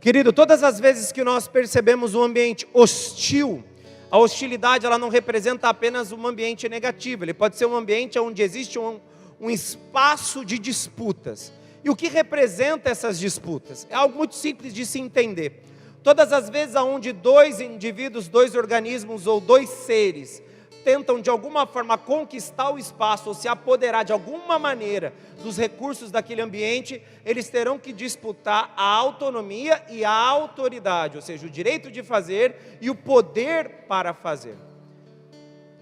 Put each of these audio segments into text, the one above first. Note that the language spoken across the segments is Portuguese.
Querido, todas as vezes que nós percebemos um ambiente hostil, a hostilidade ela não representa apenas um ambiente negativo, ele pode ser um ambiente onde existe um espaço de disputas. E o que representa essas disputas? É algo muito simples de se entender. Todas as vezes onde dois indivíduos, dois organismos ou dois seres tentam de alguma forma conquistar o espaço ou se apoderar de alguma maneira dos recursos daquele ambiente, eles terão que disputar a autonomia e a autoridade, ou seja, o direito de fazer e o poder para fazer.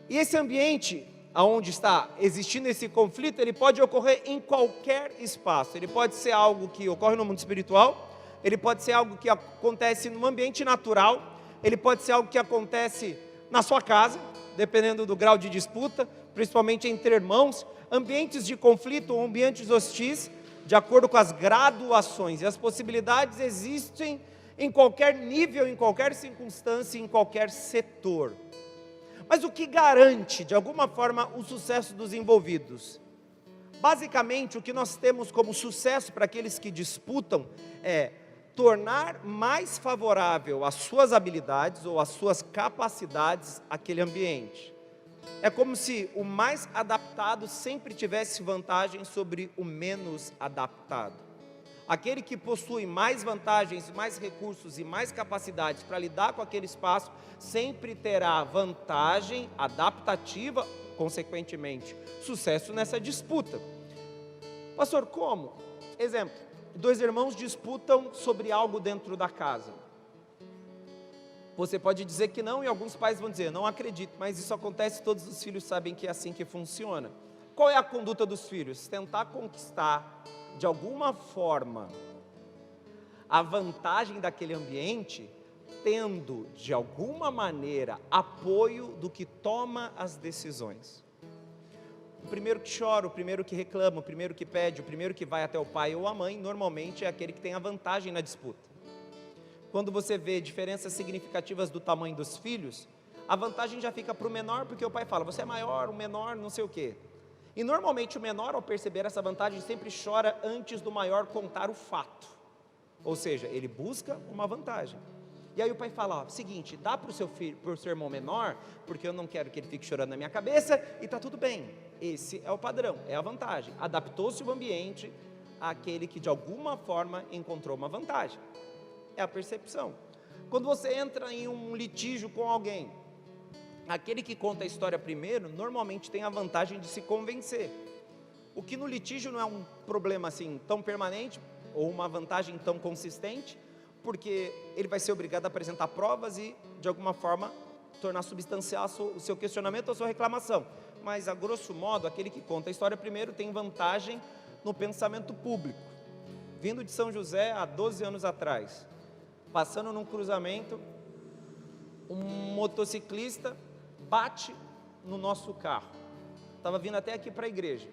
E esse ambiente onde está existindo esse conflito, ele pode ocorrer em qualquer espaço. Ele pode ser algo que ocorre no mundo espiritual, ele pode ser algo que acontece no ambiente natural, ele pode ser algo que acontece na sua casa, dependendo do grau de disputa, principalmente entre irmãos, ambientes de conflito ou ambientes hostis, de acordo com as graduações, e as possibilidades existem em qualquer nível, em qualquer circunstância, em qualquer setor. Mas o que garante, de alguma forma, o sucesso dos envolvidos? Basicamente, o que nós temos como sucesso para aqueles que disputam é tornar mais favorável as suas habilidades ou as suas capacidades aquele ambiente. É como se o mais adaptado sempre tivesse vantagem sobre o menos adaptado. Aquele que possui mais vantagens, mais recursos e mais capacidades para lidar com aquele espaço, sempre terá vantagem adaptativa, consequentemente, sucesso nessa disputa. Pastor, como? Exemplo, dois irmãos disputam sobre algo dentro da casa. Você pode dizer que não, e alguns pais vão dizer, não acredito, mas isso acontece, todos os filhos sabem que é assim que funciona. Qual é a conduta dos filhos? Tentar conquistar, de alguma forma, a vantagem daquele ambiente, tendo, de alguma maneira, apoio do que toma as decisões. O primeiro que chora, o primeiro que reclama, o primeiro que pede, o primeiro que vai até o pai ou a mãe, normalmente é aquele que tem a vantagem na disputa. Quando você vê diferenças significativas do tamanho dos filhos, a vantagem já fica para o menor, porque o pai fala, você é maior, o menor não sei o quê. E normalmente o menor, ao perceber essa vantagem, sempre chora antes do maior contar o fato. Ou seja, ele busca uma vantagem. E aí o pai fala, ó, seguinte, dá para o seu filho, para o seu irmão menor, porque eu não quero que ele fique chorando na minha cabeça, e está tudo bem. Esse é o padrão, é a vantagem. Adaptou-se o ambiente àquele que de alguma forma encontrou uma vantagem. É a percepção. Quando você entra em um litígio com alguém, aquele que conta a história primeiro, normalmente tem a vantagem de se convencer. O que no litígio não é um problema assim tão permanente, ou uma vantagem tão consistente, porque ele vai ser obrigado a apresentar provas e, de alguma forma, tornar substancial o seu questionamento ou a sua reclamação. Mas, a grosso modo, aquele que conta a história primeiro tem vantagem no pensamento público. Vindo de São José há 12 anos atrás, passando num cruzamento, um motociclista bate no nosso carro. Estava vindo até aqui para a igreja.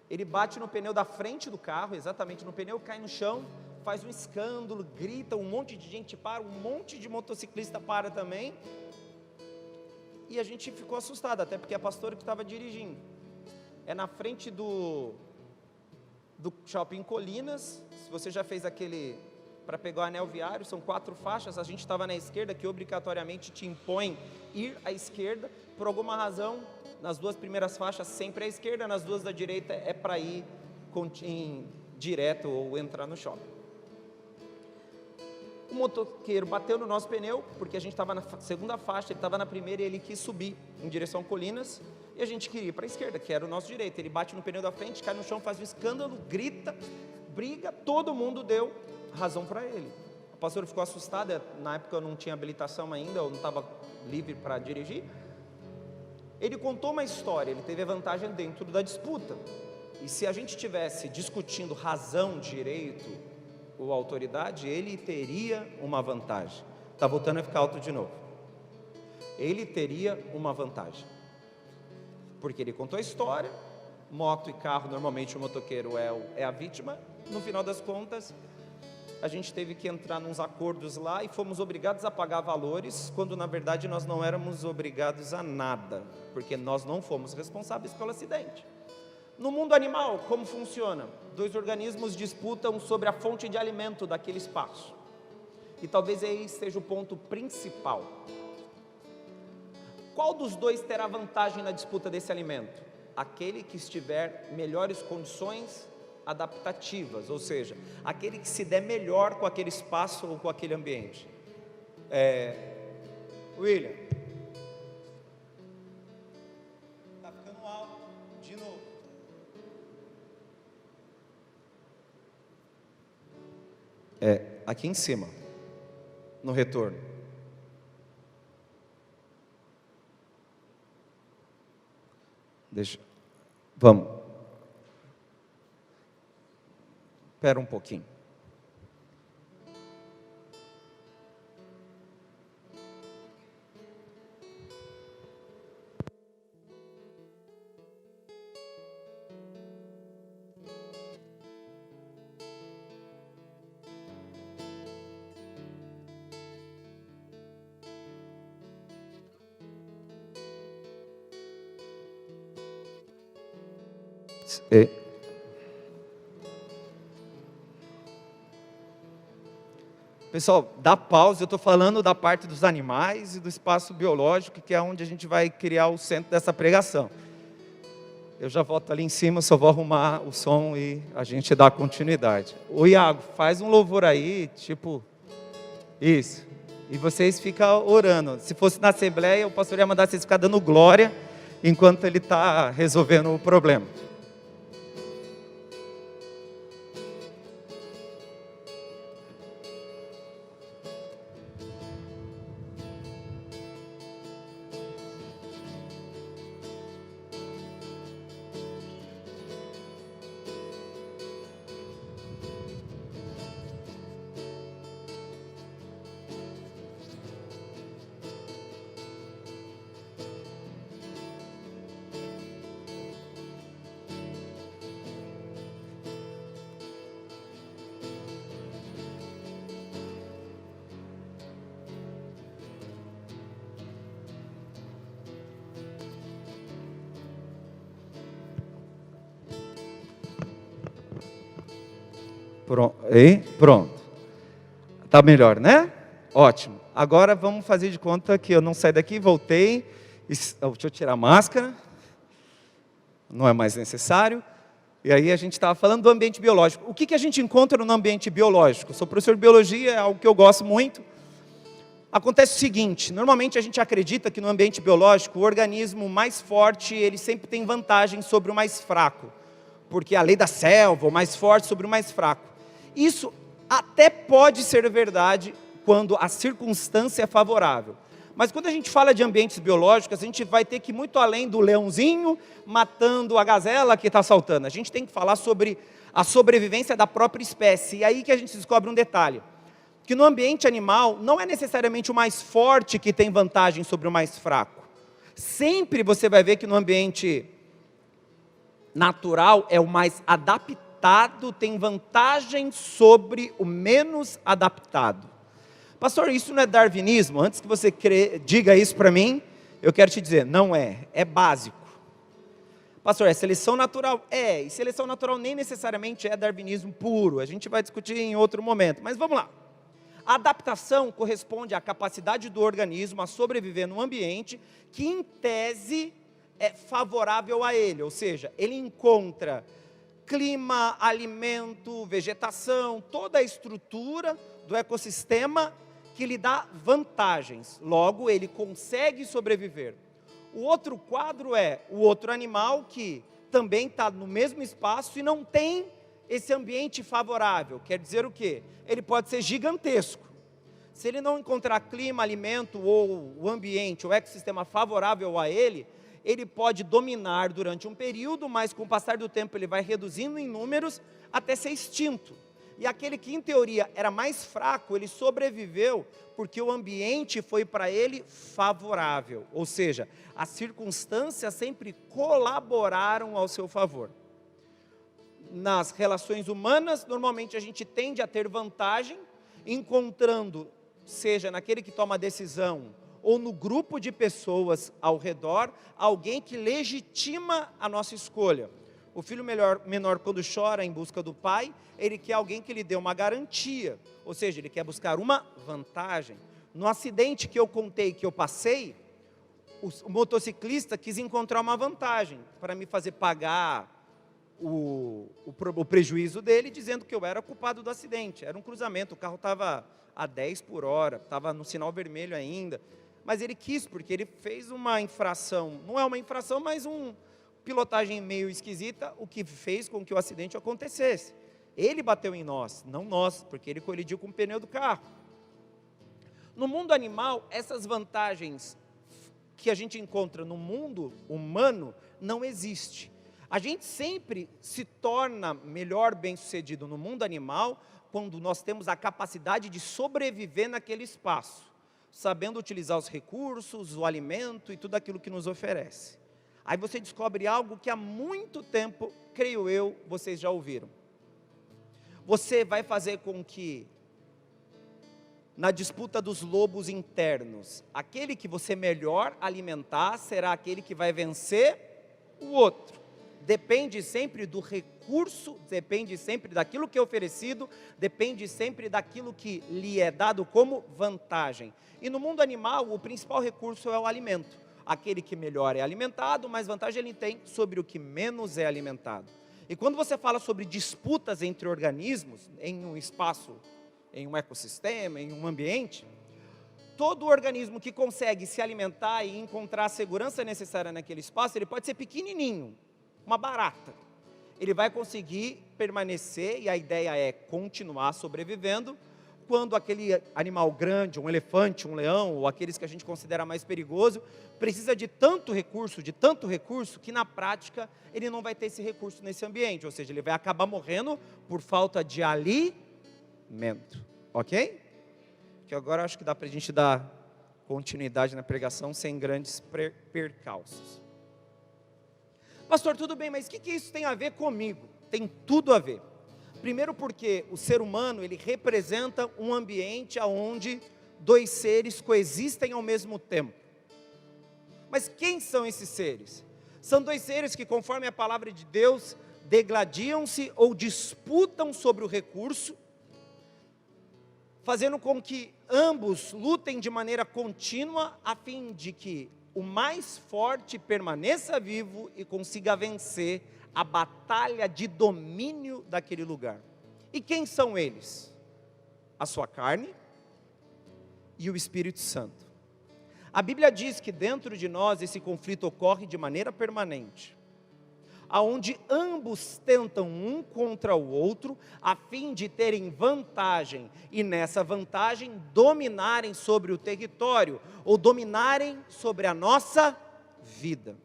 Ele bate no pneu da frente do carro, exatamente no pneu, cai no chão, faz um escândalo, grita, um monte de gente para, um monte de motociclista para também. E a gente ficou assustado, até porque a pastora que estava dirigindo. É na frente do Shopping Colinas. Se você já fez aquele, para pegar o anel viário, são 4 faixas, a gente estava na esquerda, que obrigatoriamente te impõe ir à esquerda. Por alguma razão, nas 2 primeiras faixas sempre à esquerda, nas 2 da direita é para ir direto ou entrar no shopping. O motoqueiro bateu no nosso pneu, porque a gente estava na segunda faixa, ele estava na primeira e ele quis subir em direção a Colinas, e a gente queria ir para a esquerda, que era o nosso direito. Ele bate no pneu da frente, cai no chão, faz um escândalo, grita, briga, todo mundo deu razão para ele. A pastora ficou assustada, na época eu não tinha habilitação ainda, eu não estava livre para dirigir. Ele contou uma história, ele teve a vantagem dentro da disputa. E se a gente estivesse discutindo razão, direito ou autoridade, ele teria uma vantagem. Está voltando a ficar alto de novo. Ele teria uma vantagem. Porque ele contou a história, moto e carro, normalmente o motoqueiro é a vítima. No final das contas, a gente teve que entrar nos acordos lá e fomos obrigados a pagar valores, quando na verdade nós não éramos obrigados a nada, porque nós não fomos responsáveis pelo acidente. No mundo animal, como funciona? 2 organismos disputam sobre a fonte de alimento daquele espaço. E talvez aí seja o ponto principal. Qual dos dois terá vantagem na disputa desse alimento? Aquele que estiver melhores condições adaptativas, ou seja, aquele que se der melhor com aquele espaço ou com aquele ambiente. William, tá ficando alto, de novo. Aqui em cima, no retorno. Vamos. Espera um pouquinho. Pessoal, dá pausa, eu estou falando da parte dos animais e do espaço biológico, que é onde a gente vai criar o centro dessa pregação. Eu já volto ali em cima, só vou arrumar o som e a gente dá continuidade. Ô Iago, faz um louvor aí, tipo, isso. E vocês ficam orando. Se fosse na Assembleia, o pastor ia mandar vocês ficar dando glória, enquanto ele está resolvendo o problema. Pronto. Tá melhor, né? Ótimo. Agora vamos fazer de conta que eu não saí daqui, voltei. Deixa eu tirar a máscara. Não é mais necessário. E aí a gente estava falando do ambiente biológico. O que a gente encontra no ambiente biológico? Sou professor de biologia, é algo que eu gosto muito. Acontece o seguinte, normalmente a gente acredita que no ambiente biológico o organismo mais forte, ele sempre tem vantagem sobre o mais fraco. Porque a lei da selva, o mais forte sobre o mais fraco. Isso até pode ser verdade quando a circunstância é favorável. Mas quando a gente fala de ambientes biológicos, a gente vai ter que ir muito além do leãozinho matando a gazela que está saltando. A gente tem que falar sobre a sobrevivência da própria espécie. E aí que a gente descobre um detalhe. Que no ambiente animal, não é necessariamente o mais forte que tem vantagem sobre o mais fraco. Sempre você vai ver que no ambiente natural é o mais adaptado, tem vantagem sobre o menos adaptado. Pastor, isso não é darwinismo? Antes que você diga isso para mim, eu quero te dizer, não é, é básico. Pastor, é seleção natural? É, e seleção natural nem necessariamente é darwinismo puro, a gente vai discutir em outro momento, mas vamos lá. A adaptação corresponde à capacidade do organismo a sobreviver num ambiente que, em tese, é favorável a ele, ou seja, ele encontra clima, alimento, vegetação, toda a estrutura do ecossistema que lhe dá vantagens, logo ele consegue sobreviver. O outro quadro é o outro animal que também está no mesmo espaço e não tem esse ambiente favorável, quer dizer o quê? Ele pode ser gigantesco. Se ele não encontrar clima, alimento ou o ambiente, o ecossistema favorável a ele, ele pode dominar durante um período, mas com o passar do tempo ele vai reduzindo em números até ser extinto. E aquele que em teoria era mais fraco, ele sobreviveu porque o ambiente foi para ele favorável. Ou seja, as circunstâncias sempre colaboraram ao seu favor. Nas relações humanas, normalmente a gente tende a ter vantagem, encontrando, seja naquele que toma a decisão, ou no grupo de pessoas ao redor, alguém que legitima a nossa escolha. O filho menor, quando chora em busca do pai, ele quer alguém que lhe dê uma garantia, ou seja, ele quer buscar uma vantagem. No acidente que eu contei, que eu passei, o motociclista quis encontrar uma vantagem para me fazer pagar o prejuízo dele, dizendo que eu era culpado do acidente. Era um cruzamento, o carro estava a 10 por hora, estava no sinal vermelho ainda, mas ele quis, porque ele fez uma infração, não é uma infração, mas uma pilotagem meio esquisita, o que fez com que o acidente acontecesse. Ele bateu em nós, não nós, porque ele colidiu com o pneu do carro. No mundo animal, essas vantagens que a gente encontra no mundo humano não existe. A gente sempre se torna melhor bem-sucedido no mundo animal quando nós temos a capacidade de sobreviver naquele espaço, sabendo utilizar os recursos, o alimento e tudo aquilo que nos oferece. Aí você descobre algo que há muito tempo, creio eu, vocês já ouviram. Você vai fazer com que, na disputa dos lobos internos, aquele que você melhor alimentar será aquele que vai vencer o outro. Depende sempre do recurso, depende sempre daquilo que é oferecido, depende sempre daquilo que lhe é dado como vantagem. E no mundo animal, o principal recurso é o alimento. Aquele que melhor é alimentado, mais vantagem ele tem sobre o que menos é alimentado. E quando você fala sobre disputas entre organismos, em um espaço, em um ecossistema, em um ambiente, todo organismo que consegue se alimentar e encontrar a segurança necessária naquele espaço, ele pode ser pequenininho, uma barata. Ele vai conseguir permanecer, e a ideia é continuar sobrevivendo, quando aquele animal grande, um elefante, um leão, ou aqueles que a gente considera mais perigoso, precisa de tanto recurso, que na prática ele não vai ter esse recurso nesse ambiente, ou seja, ele vai acabar morrendo por falta de alimento, ok? Que agora acho que dá para a gente dar continuidade na pregação sem grandes percalços. Pastor, tudo bem, mas o que isso tem a ver comigo? Tem tudo a ver. Primeiro porque o ser humano, ele representa um ambiente onde dois seres coexistem ao mesmo tempo. Mas quem são esses seres? São dois seres que, conforme a palavra de Deus, degladiam-se ou disputam sobre o recurso, fazendo com que ambos lutem de maneira contínua, a fim de que o mais forte permaneça vivo e consiga vencer a batalha de domínio daquele lugar. E quem são eles? A sua carne e o Espírito Santo. A Bíblia diz que dentro de nós esse conflito ocorre de maneira permanente, aonde ambos tentam um contra o outro, a fim de terem vantagem, e nessa vantagem dominarem sobre o território, ou dominarem sobre a nossa vida.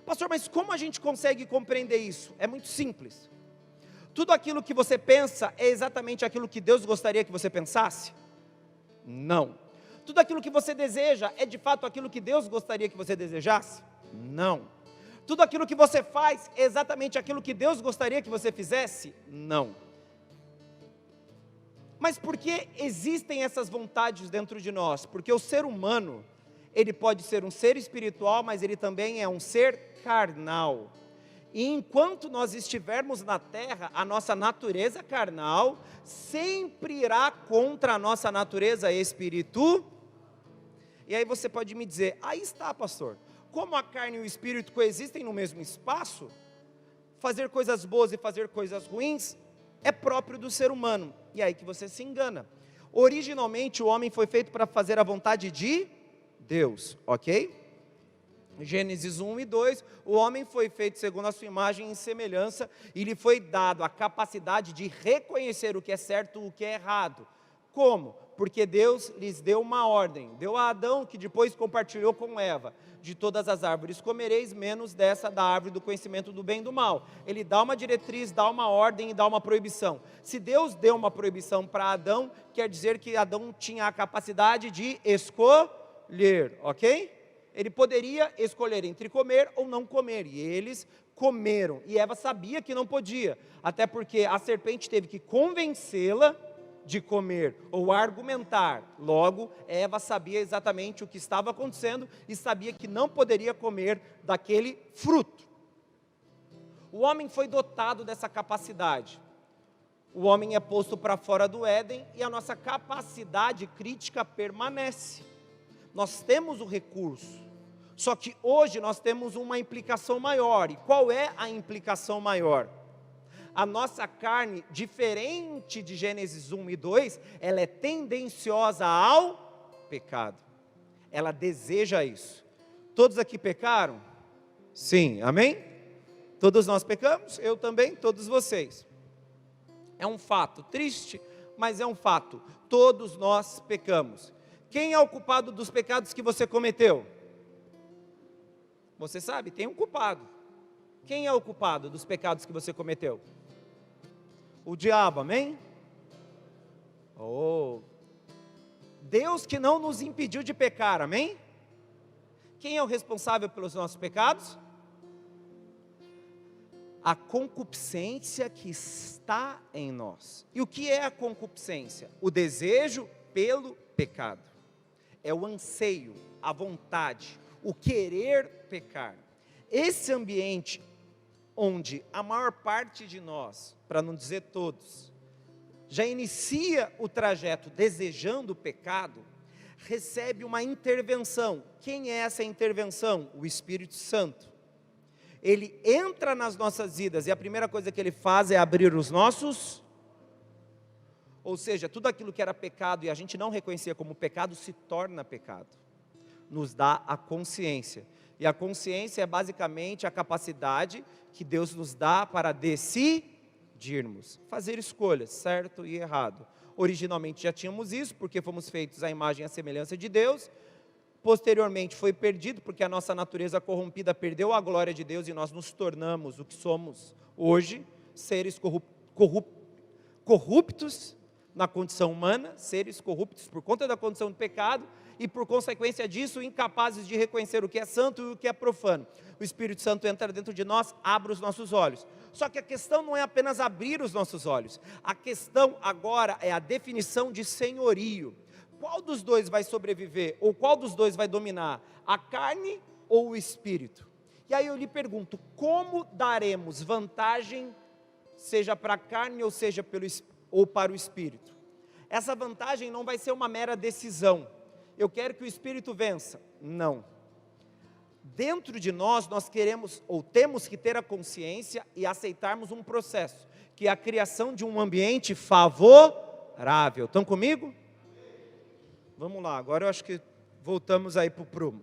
Pastor, mas como a gente consegue compreender isso? É muito simples. Tudo aquilo que você pensa é exatamente aquilo que Deus gostaria que você pensasse? Não. Tudo aquilo que você deseja é de fato aquilo que Deus gostaria que você desejasse? Não. Tudo aquilo que você faz é exatamente aquilo que Deus gostaria que você fizesse? Não. Mas por que existem essas vontades dentro de nós? Porque o ser humano, ele pode ser um ser espiritual, mas ele também é um ser carnal. E enquanto nós estivermos na terra, a nossa natureza carnal sempre irá contra a nossa natureza espiritual. E aí você pode me dizer, aí está, pastor, como a carne e o espírito coexistem no mesmo espaço, fazer coisas boas e fazer coisas ruins é próprio do ser humano. E aí que você se engana. Originalmente o homem foi feito para fazer a vontade de Deus, ok? Gênesis 1 e 2, o homem foi feito segundo a sua imagem e semelhança, e lhe foi dado a capacidade de reconhecer o que é certo e o que é errado. Como? Porque Deus lhes deu uma ordem, deu a Adão, que depois compartilhou com Eva, de todas as árvores comereis, menos dessa da árvore do conhecimento do bem e do mal. Ele dá uma diretriz, dá uma ordem e dá uma proibição. Se Deus deu uma proibição para Adão, quer dizer que Adão tinha a capacidade de escolher, ok? Ele poderia escolher entre comer ou não comer, e eles comeram, e Eva sabia que não podia, até porque a serpente teve que convencê-la de comer, ou argumentar. Logo, Eva sabia exatamente o que estava acontecendo, e sabia que não poderia comer daquele fruto. O homem foi dotado dessa capacidade. O homem é posto para fora do Éden e a nossa capacidade crítica permanece. Nós temos o recurso, só que hoje nós temos uma implicação maior. E qual é a implicação maior? A nossa carne, diferente de Gênesis 1 e 2, ela é tendenciosa ao pecado. Ela deseja isso. Todos aqui pecaram? Sim, amém? Todos nós pecamos, eu também, todos vocês. É um fato triste, mas é um fato. Todos nós pecamos. Quem é o culpado dos pecados que você cometeu? Você sabe, tem um culpado. Quem é o culpado dos pecados que você cometeu? O diabo, amém? Oh, Deus que não nos impediu de pecar, amém? Quem é o responsável pelos nossos pecados? A concupiscência que está em nós. E o que é a concupiscência? O desejo pelo pecado. É o anseio, a vontade, o querer pecar. Esse ambiente onde a maior parte de nós, para não dizer todos, já inicia o trajeto desejando o pecado, recebe uma intervenção. Quem é essa intervenção? O Espírito Santo. Ele entra nas nossas vidas e a primeira coisa que ele faz é abrir os nossos, ou seja, tudo aquilo que era pecado e a gente não reconhecia como pecado, se torna pecado. Nos dá a consciência. E a consciência é basicamente a capacidade que Deus nos dá para decidirmos, fazer escolhas, certo e errado. Originalmente já tínhamos isso, porque fomos feitos à imagem e à semelhança de Deus. Posteriormente foi perdido, porque a nossa natureza corrompida perdeu a glória de Deus e nós nos tornamos o que somos hoje, seres corruptos na condição humana, seres corruptos por conta da condição de pecado e por consequência disso incapazes de reconhecer o que é santo e o que é profano. O Espírito Santo entra dentro de nós, abre os nossos olhos. Só que a questão não é apenas abrir os nossos olhos, a questão agora é a definição de senhorio. Qual dos dois vai sobreviver, ou qual dos dois vai dominar, a carne ou o espírito? E aí eu lhe pergunto, como daremos vantagem, seja para a carne ou seja ou para o espírito? Essa vantagem não vai ser uma mera decisão, eu quero que o espírito vença, não. Dentro de nós queremos, ou temos que ter a consciência e aceitarmos um processo, que é a criação de um ambiente favorável. Estão comigo? Vamos lá, agora eu acho que voltamos aí para o prumo.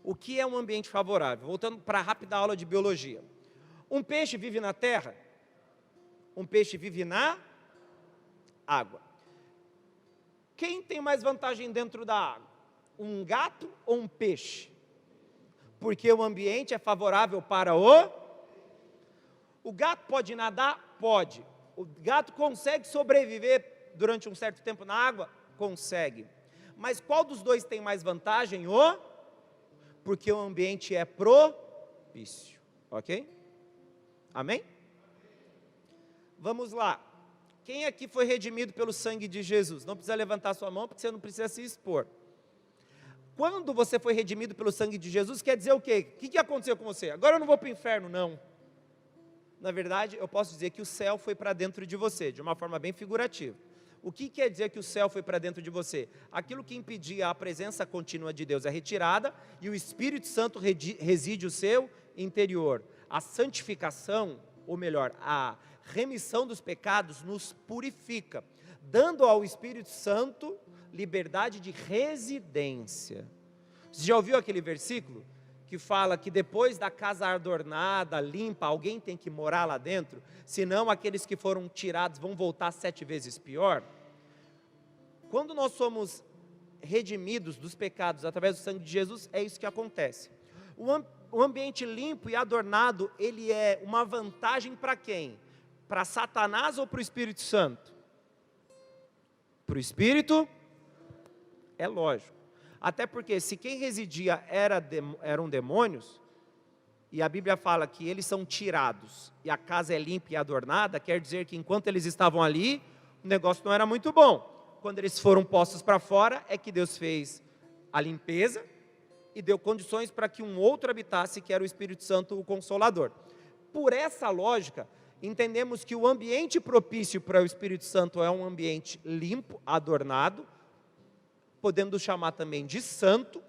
O que é um ambiente favorável? Voltando para a rápida aula de biologia. Um peixe vive na terra? Um peixe vive na água. Quem tem mais vantagem dentro da água? Um gato ou um peixe? Porque o ambiente é favorável para o gato pode nadar? Pode. O gato consegue sobreviver durante um certo tempo na água? Consegue. Mas qual dos dois tem mais vantagem? Porque o ambiente é propício. Ok? Amém? Vamos lá. Quem aqui foi redimido pelo sangue de Jesus? Não precisa levantar sua mão, porque você não precisa se expor. Quando você foi redimido pelo sangue de Jesus, quer dizer o quê? O que aconteceu com você? Agora eu não vou para o inferno, não. Na verdade, eu posso dizer que o céu foi para dentro de você, de uma forma bem figurativa. O que quer dizer que o céu foi para dentro de você? Aquilo que impedia a presença contínua de Deus é retirada e o Espírito Santo reside o seu interior. A santificação, ou melhor, a remissão dos pecados nos purifica, dando ao Espírito Santo liberdade de residência. Você já ouviu aquele versículo que fala que depois da casa adornada, limpa, alguém tem que morar lá dentro, senão aqueles que foram tirados vão voltar 7 vezes pior? Quando nós somos redimidos dos pecados através do sangue de Jesus, é isso que acontece. O ambiente limpo e adornado, ele é uma vantagem para quem? Para Satanás ou para o Espírito Santo? Para o Espírito? É lógico. Até porque se quem residia eram demônios, e a Bíblia fala que eles são tirados, e a casa é limpa e adornada, quer dizer que enquanto eles estavam ali, o negócio não era muito bom. Quando eles foram postos para fora, é que Deus fez a limpeza, e deu condições para que um outro habitasse, que era o Espírito Santo, o Consolador. por essa lógica, entendemos que o ambiente propício para o Espírito Santo é um ambiente limpo, adornado, podemos chamar também de santo,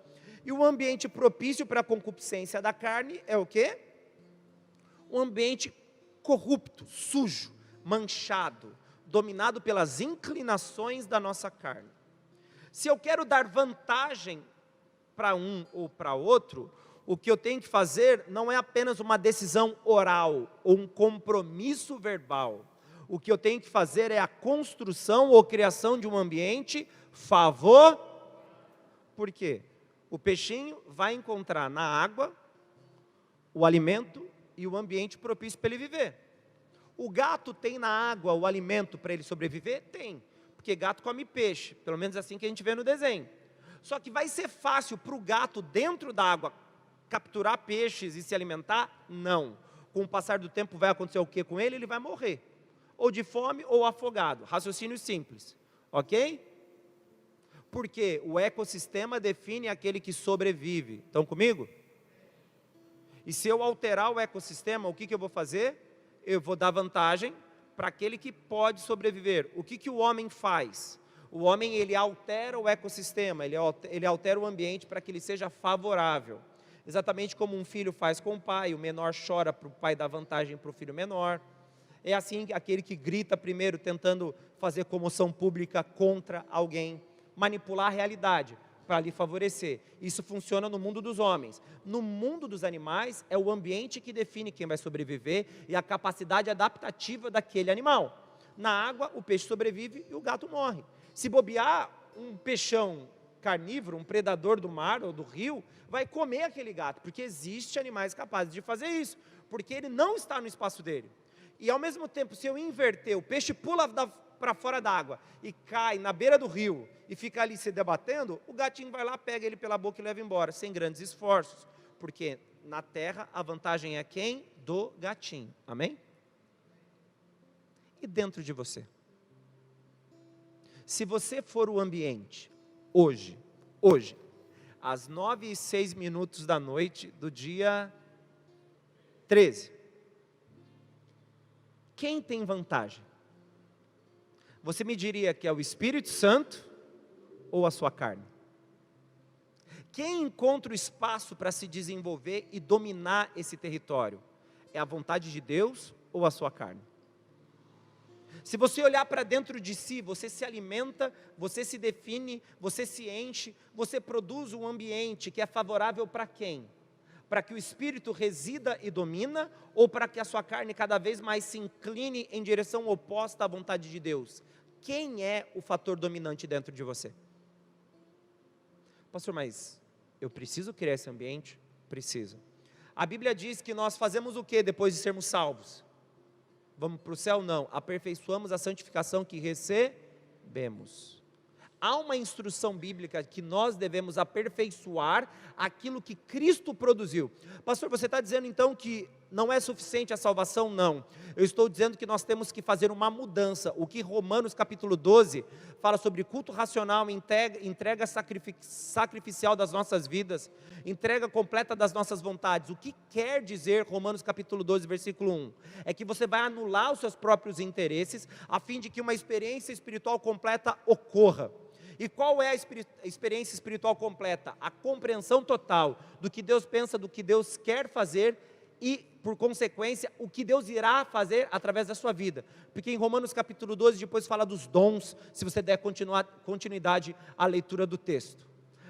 e o ambiente propício para a concupiscência da carne é o quê? Um ambiente corrupto, sujo, manchado, dominado pelas inclinações da nossa carne. Se eu quero dar vantagem para um ou para outro, o que eu tenho que fazer não é apenas uma decisão oral ou um compromisso verbal. O que eu tenho que fazer é a construção ou criação de um ambiente favorável. Por quê? O peixinho vai encontrar na água o alimento e o ambiente propício para ele viver. O gato tem na água o alimento para ele sobreviver? Tem, porque gato come peixe, pelo menos assim que a gente vê no desenho. Só que vai ser fácil para o gato dentro da água capturar peixes e se alimentar? Não. Com o passar do tempo vai acontecer o que com ele? Ele vai morrer, ou de fome ou afogado. Raciocínio simples, ok? Porque o ecossistema define aquele que sobrevive. Estão comigo? E se eu alterar o ecossistema, o que eu vou fazer? Eu vou dar vantagem para aquele que pode sobreviver. O que o homem faz? O homem, ele altera o ecossistema, ele altera o ambiente para que ele seja favorável. Exatamente como um filho faz com o pai, o menor chora para o pai dar vantagem para o filho menor. É assim aquele que grita primeiro, tentando fazer comoção pública contra alguém, manipular a realidade para lhe favorecer. Isso funciona no mundo dos homens. No mundo dos animais, é o ambiente que define quem vai sobreviver e a capacidade adaptativa daquele animal. Na água, o peixe sobrevive e o gato morre. Se bobear, um peixão carnívoro, um predador do mar ou do rio, vai comer aquele gato, porque existem animais capazes de fazer isso, porque ele não está no espaço dele. E ao mesmo tempo, se eu inverter, o peixe pula para fora d'água e cai na beira do rio e fica ali se debatendo, o gatinho vai lá, pega ele pela boca e leva embora, sem grandes esforços, porque na terra a vantagem é quem? Do gatinho, amém? E dentro de você? Se você for o ambiente, hoje, às 9h06 da noite do dia 13, quem tem vantagem? Você me diria que é o Espírito Santo ou a sua carne? Quem encontra o espaço para se desenvolver e dominar esse território? É a vontade de Deus ou a sua carne? Se você olhar para dentro de si, você se alimenta, você se define, você se enche, você produz um ambiente que é favorável para quem? Para que o Espírito resida e domina, ou para que a sua carne cada vez mais se incline em direção oposta à vontade de Deus? Quem é o fator dominante dentro de você? Pastor, mas eu preciso criar esse ambiente? Preciso. A Bíblia diz que nós fazemos o que depois de sermos salvos? Vamos para o céu? Não. Aperfeiçoamos a santificação que recebemos. Há uma instrução bíblica que nós devemos aperfeiçoar aquilo que Cristo produziu. Pastor, você está dizendo então que não é suficiente a salvação? Não. Eu estou dizendo que nós temos que fazer uma mudança. O que Romanos capítulo 12 fala sobre culto racional, entrega sacrificial das nossas vidas, entrega completa das nossas vontades. O que quer dizer Romanos capítulo 12, versículo 1? É que você vai anular os seus próprios interesses, a fim de que uma experiência espiritual completa ocorra. E qual é a experiência espiritual completa? A compreensão total do que Deus pensa, do que Deus quer fazer e, por consequência, o que Deus irá fazer através da sua vida. Porque em Romanos capítulo 12, depois fala dos dons, se você der continuidade à leitura do texto.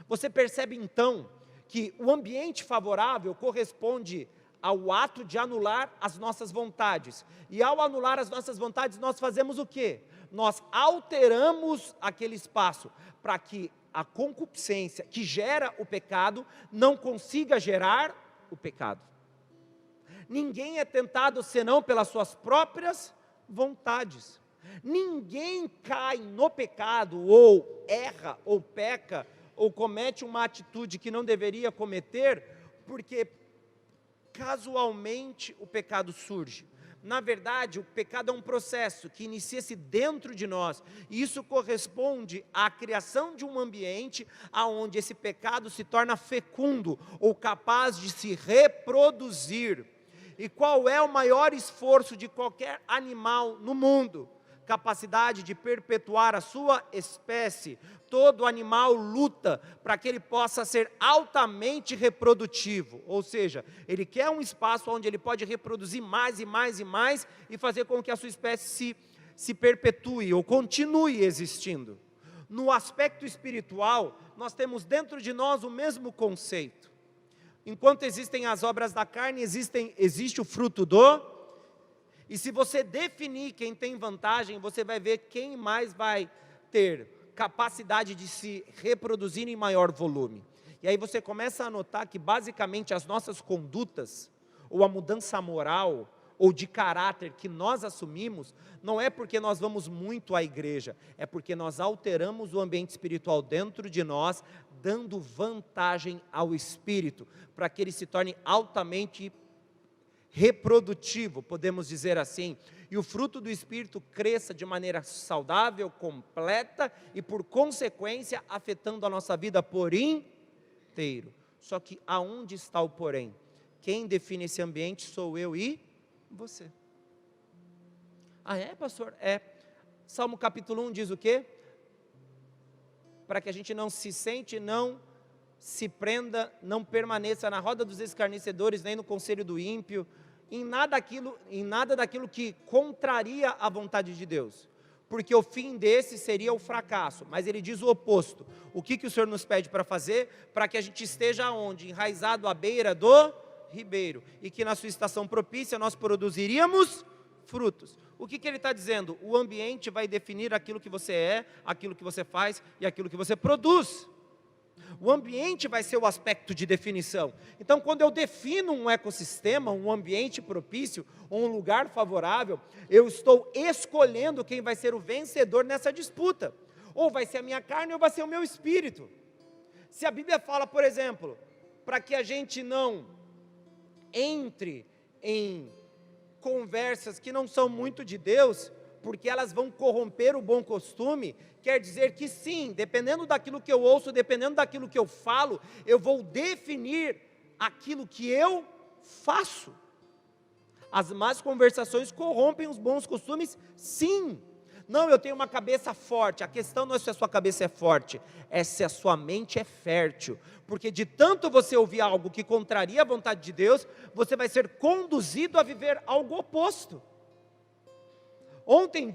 Você percebe então que o ambiente favorável corresponde ao ato de anular as nossas vontades. E ao anular as nossas vontades, nós fazemos o quê? Nós alteramos aquele espaço para que a concupiscência que gera o pecado não consiga gerar o pecado. Ninguém é tentado senão pelas suas próprias vontades. Ninguém cai no pecado, ou erra, ou peca, ou comete uma atitude que não deveria cometer, porque casualmente o pecado surge. Na verdade, o pecado é um processo que inicia-se dentro de nós, e isso corresponde à criação de um ambiente onde esse pecado se torna fecundo, ou capaz de se reproduzir. E qual é o maior esforço de qualquer animal no mundo? Capacidade de perpetuar a sua espécie. Todo animal luta para que ele possa ser altamente reprodutivo, ou seja, ele quer um espaço onde ele pode reproduzir mais e mais e mais e fazer com que a sua espécie se perpetue ou continue existindo. No aspecto espiritual, nós temos dentro de nós o mesmo conceito. Enquanto existem as obras da carne, existe o fruto do... E se você definir quem tem vantagem, você vai ver quem mais vai ter capacidade de se reproduzir em maior volume. E aí você começa a notar que basicamente as nossas condutas, ou a mudança moral, ou de caráter que nós assumimos, não é porque nós vamos muito à igreja, é porque nós alteramos o ambiente espiritual dentro de nós, dando vantagem ao espírito, para que ele se torne altamente reprodutivo, podemos dizer assim, e o fruto do Espírito cresça de maneira saudável, completa e por consequência afetando a nossa vida por inteiro. Só que aonde está o porém? Quem define esse ambiente sou eu e você. Ah é, pastor? É. Salmo capítulo 1 diz o quê? Para que a gente não se sente, não se prenda, não permaneça na roda dos escarnecedores, nem no conselho do ímpio, em nada daquilo que contraria a vontade de Deus, porque o fim desse seria o fracasso, mas ele diz o oposto. O que o Senhor nos pede para fazer? Para que a gente esteja onde? Enraizado à beira do ribeiro, e que na sua estação propícia nós produziríamos frutos. O que ele está dizendo? O ambiente vai definir aquilo que você é, aquilo que você faz e aquilo que você produz. O ambiente vai ser o aspecto de definição. Então, quando eu defino um ecossistema, um ambiente propício, um lugar favorável, eu estou escolhendo quem vai ser o vencedor nessa disputa. Ou vai ser a minha carne ou vai ser o meu espírito. Se a Bíblia fala, por exemplo, para que a gente não entre em conversas que não são muito de Deus, porque elas vão corromper o bom costume, quer dizer que sim, dependendo daquilo que eu ouço, dependendo daquilo que eu falo, eu vou definir aquilo que eu faço. As más conversações corrompem os bons costumes, sim. Não, eu tenho uma cabeça forte. A questão não é se a sua cabeça é forte, é se a sua mente é fértil. Porque de tanto você ouvir algo que contraria a vontade de Deus, você vai ser conduzido a viver algo oposto. Ontem,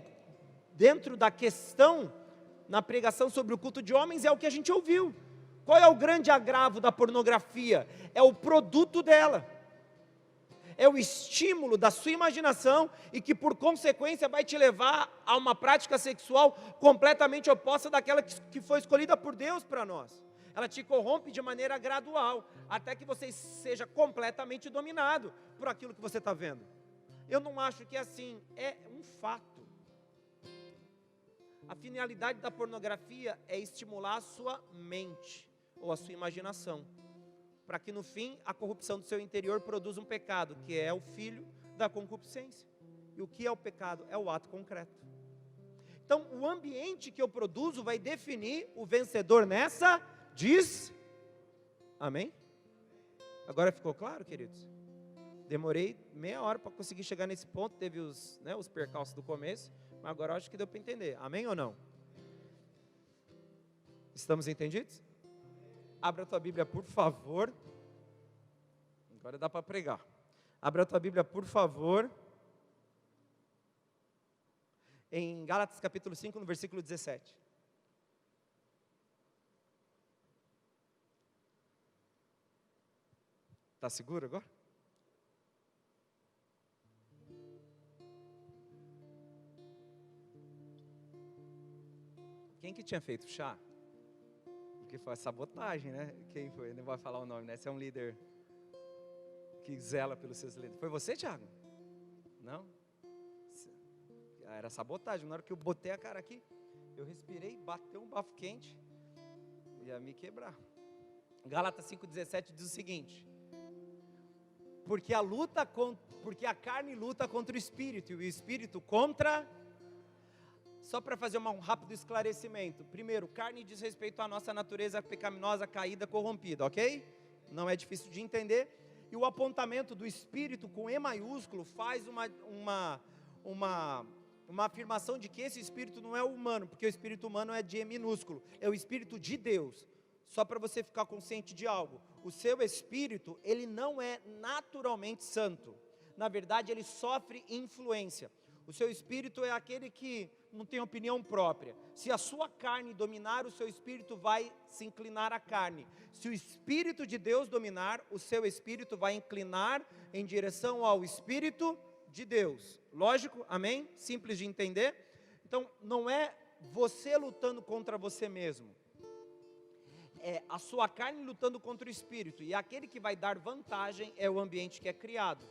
dentro da questão, na pregação sobre o culto de homens, é o que a gente ouviu. Qual é o grande agravo da pornografia? É o produto dela. É o estímulo da sua imaginação e que por consequência vai te levar a uma prática sexual completamente oposta daquela que foi escolhida por Deus para nós. Ela te corrompe de maneira gradual, até que você seja completamente dominado por aquilo que você está vendo. Eu não acho que é assim, é um fato. A finalidade da pornografia é estimular a sua mente ou a sua imaginação, para que no fim a corrupção do seu interior produza um pecado, que é o filho da concupiscência. E o que é o pecado? É o ato concreto. Então o ambiente que eu produzo vai definir o vencedor nessa amém? Agora ficou claro, queridos? Demorei meia hora para conseguir chegar nesse ponto, teve os percalços do começo, mas agora eu acho que deu para entender, amém ou não? Estamos entendidos? Abra a tua Bíblia, por favor. Agora dá para pregar. Abra a tua Bíblia, por favor. Em Gálatas capítulo 5, no versículo 17. Está seguro agora? Quem que tinha feito chá? Porque foi sabotagem, né? Quem foi? Não vai falar o nome, né? Você é um líder que zela pelos seus líderes. Foi você, Thiago? Não? Era sabotagem. Na hora que eu botei a cara aqui, eu respirei, bateu um bafo quente, ia me quebrar. Gálatas 5,17 diz o seguinte: porque a carne luta contra o espírito, e o espírito contra... Só para fazer um rápido esclarecimento. Primeiro, carne diz respeito à nossa natureza pecaminosa, caída, corrompida, ok? Não é difícil de entender. E o apontamento do Espírito com E maiúsculo faz uma afirmação de que esse Espírito não é humano, porque o Espírito humano é de E minúsculo, é o Espírito de Deus. Só para você ficar consciente de algo, o seu Espírito, ele não é naturalmente santo, na verdade ele sofre influência. O seu Espírito é aquele que não tem opinião própria. Se a sua carne dominar, o seu Espírito vai se inclinar à carne. Se o Espírito de Deus dominar, o seu Espírito vai inclinar em direção ao Espírito de Deus. Lógico? Amém? Simples de entender? Então, não é você lutando contra você mesmo. É a sua carne lutando contra o Espírito. E aquele que vai dar vantagem é o ambiente que é criado.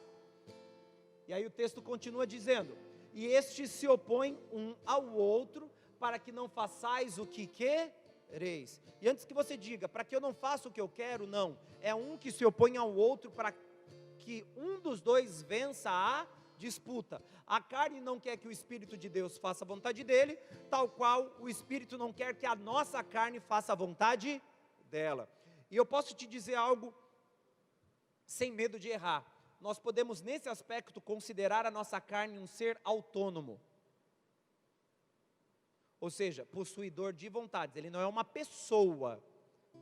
E aí o texto continua dizendo: e estes se opõem um ao outro, para que não façais o que quereis. E antes que você diga, para que eu não faça o que eu quero, não. É um que se opõe ao outro, para que um dos dois vença a disputa. A carne não quer que o Espírito de Deus faça a vontade dele, tal qual o Espírito não quer que a nossa carne faça a vontade dela. E eu posso te dizer algo sem medo de errar. Nós podemos, nesse aspecto, considerar a nossa carne um ser autônomo. Ou seja, possuidor de vontades. Ele não é uma pessoa,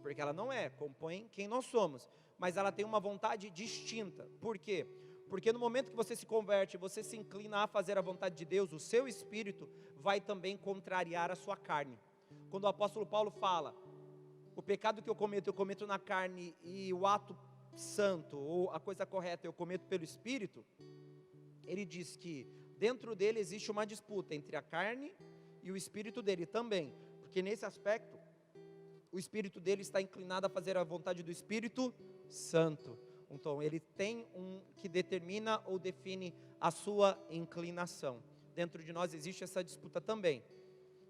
porque ela não é, compõe quem nós somos. Mas ela tem uma vontade distinta. Por quê? Porque no momento que você se converte, você se inclina a fazer a vontade de Deus, o seu espírito vai também contrariar a sua carne. Quando o apóstolo Paulo fala, o pecado que eu cometo na carne, e o ato santo, ou a coisa correta eu cometo pelo Espírito, ele diz que dentro dele existe uma disputa entre a carne e o Espírito dele também, porque nesse aspecto, o Espírito dele está inclinado a fazer a vontade do Espírito Santo. Então ele tem um que determina ou define a sua inclinação. Dentro de nós existe essa disputa também.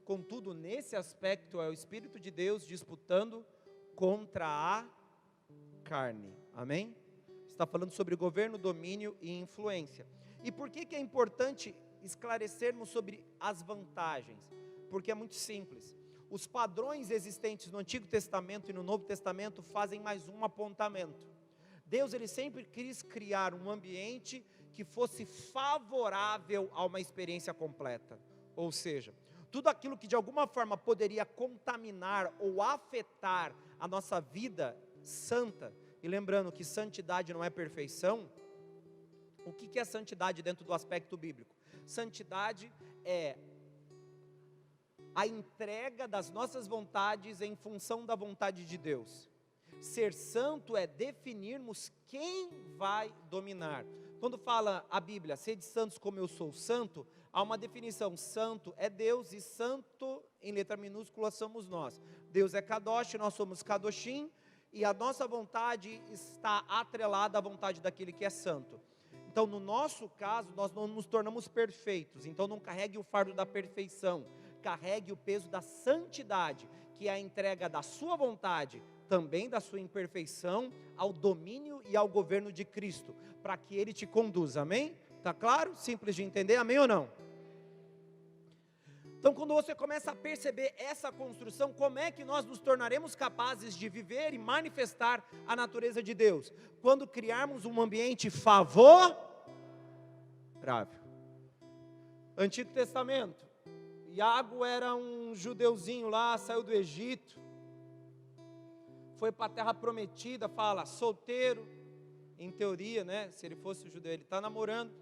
Contudo, nesse aspecto é o Espírito de Deus disputando contra a carne. Amém? Está falando sobre governo, domínio e influência. E por que é importante esclarecermos sobre as vantagens? Porque é muito simples. Os padrões existentes no Antigo Testamento e no Novo Testamento fazem mais um apontamento. Deus, ele sempre quis criar um ambiente que fosse favorável a uma experiência completa. Ou seja, tudo aquilo que de alguma forma poderia contaminar ou afetar a nossa vida santa. E lembrando que santidade não é perfeição. O que é santidade dentro do aspecto bíblico? Santidade é a entrega das nossas vontades em função da vontade de Deus. Ser santo é definirmos quem vai dominar. Quando fala a Bíblia, sede santos como eu sou santo, há uma definição: santo é Deus e santo em letra minúscula somos nós. Deus é Kadosh, nós somos Kadoshim, e a nossa vontade está atrelada à vontade daquele que é santo. Então, no nosso caso, nós não nos tornamos perfeitos, então não carregue o fardo da perfeição, carregue o peso da santidade, que é a entrega da sua vontade, também da sua imperfeição, ao domínio e ao governo de Cristo, para que Ele te conduza, amém? Está claro? Simples de entender, amém ou não? Então, quando você começa a perceber essa construção, como é que nós nos tornaremos capazes de viver e manifestar a natureza de Deus? Quando criarmos um ambiente favorável. Antigo Testamento, Iago era um judeuzinho lá, saiu do Egito, foi para a terra prometida, fala, solteiro, em teoria, né? Se ele fosse judeu, ele está namorando.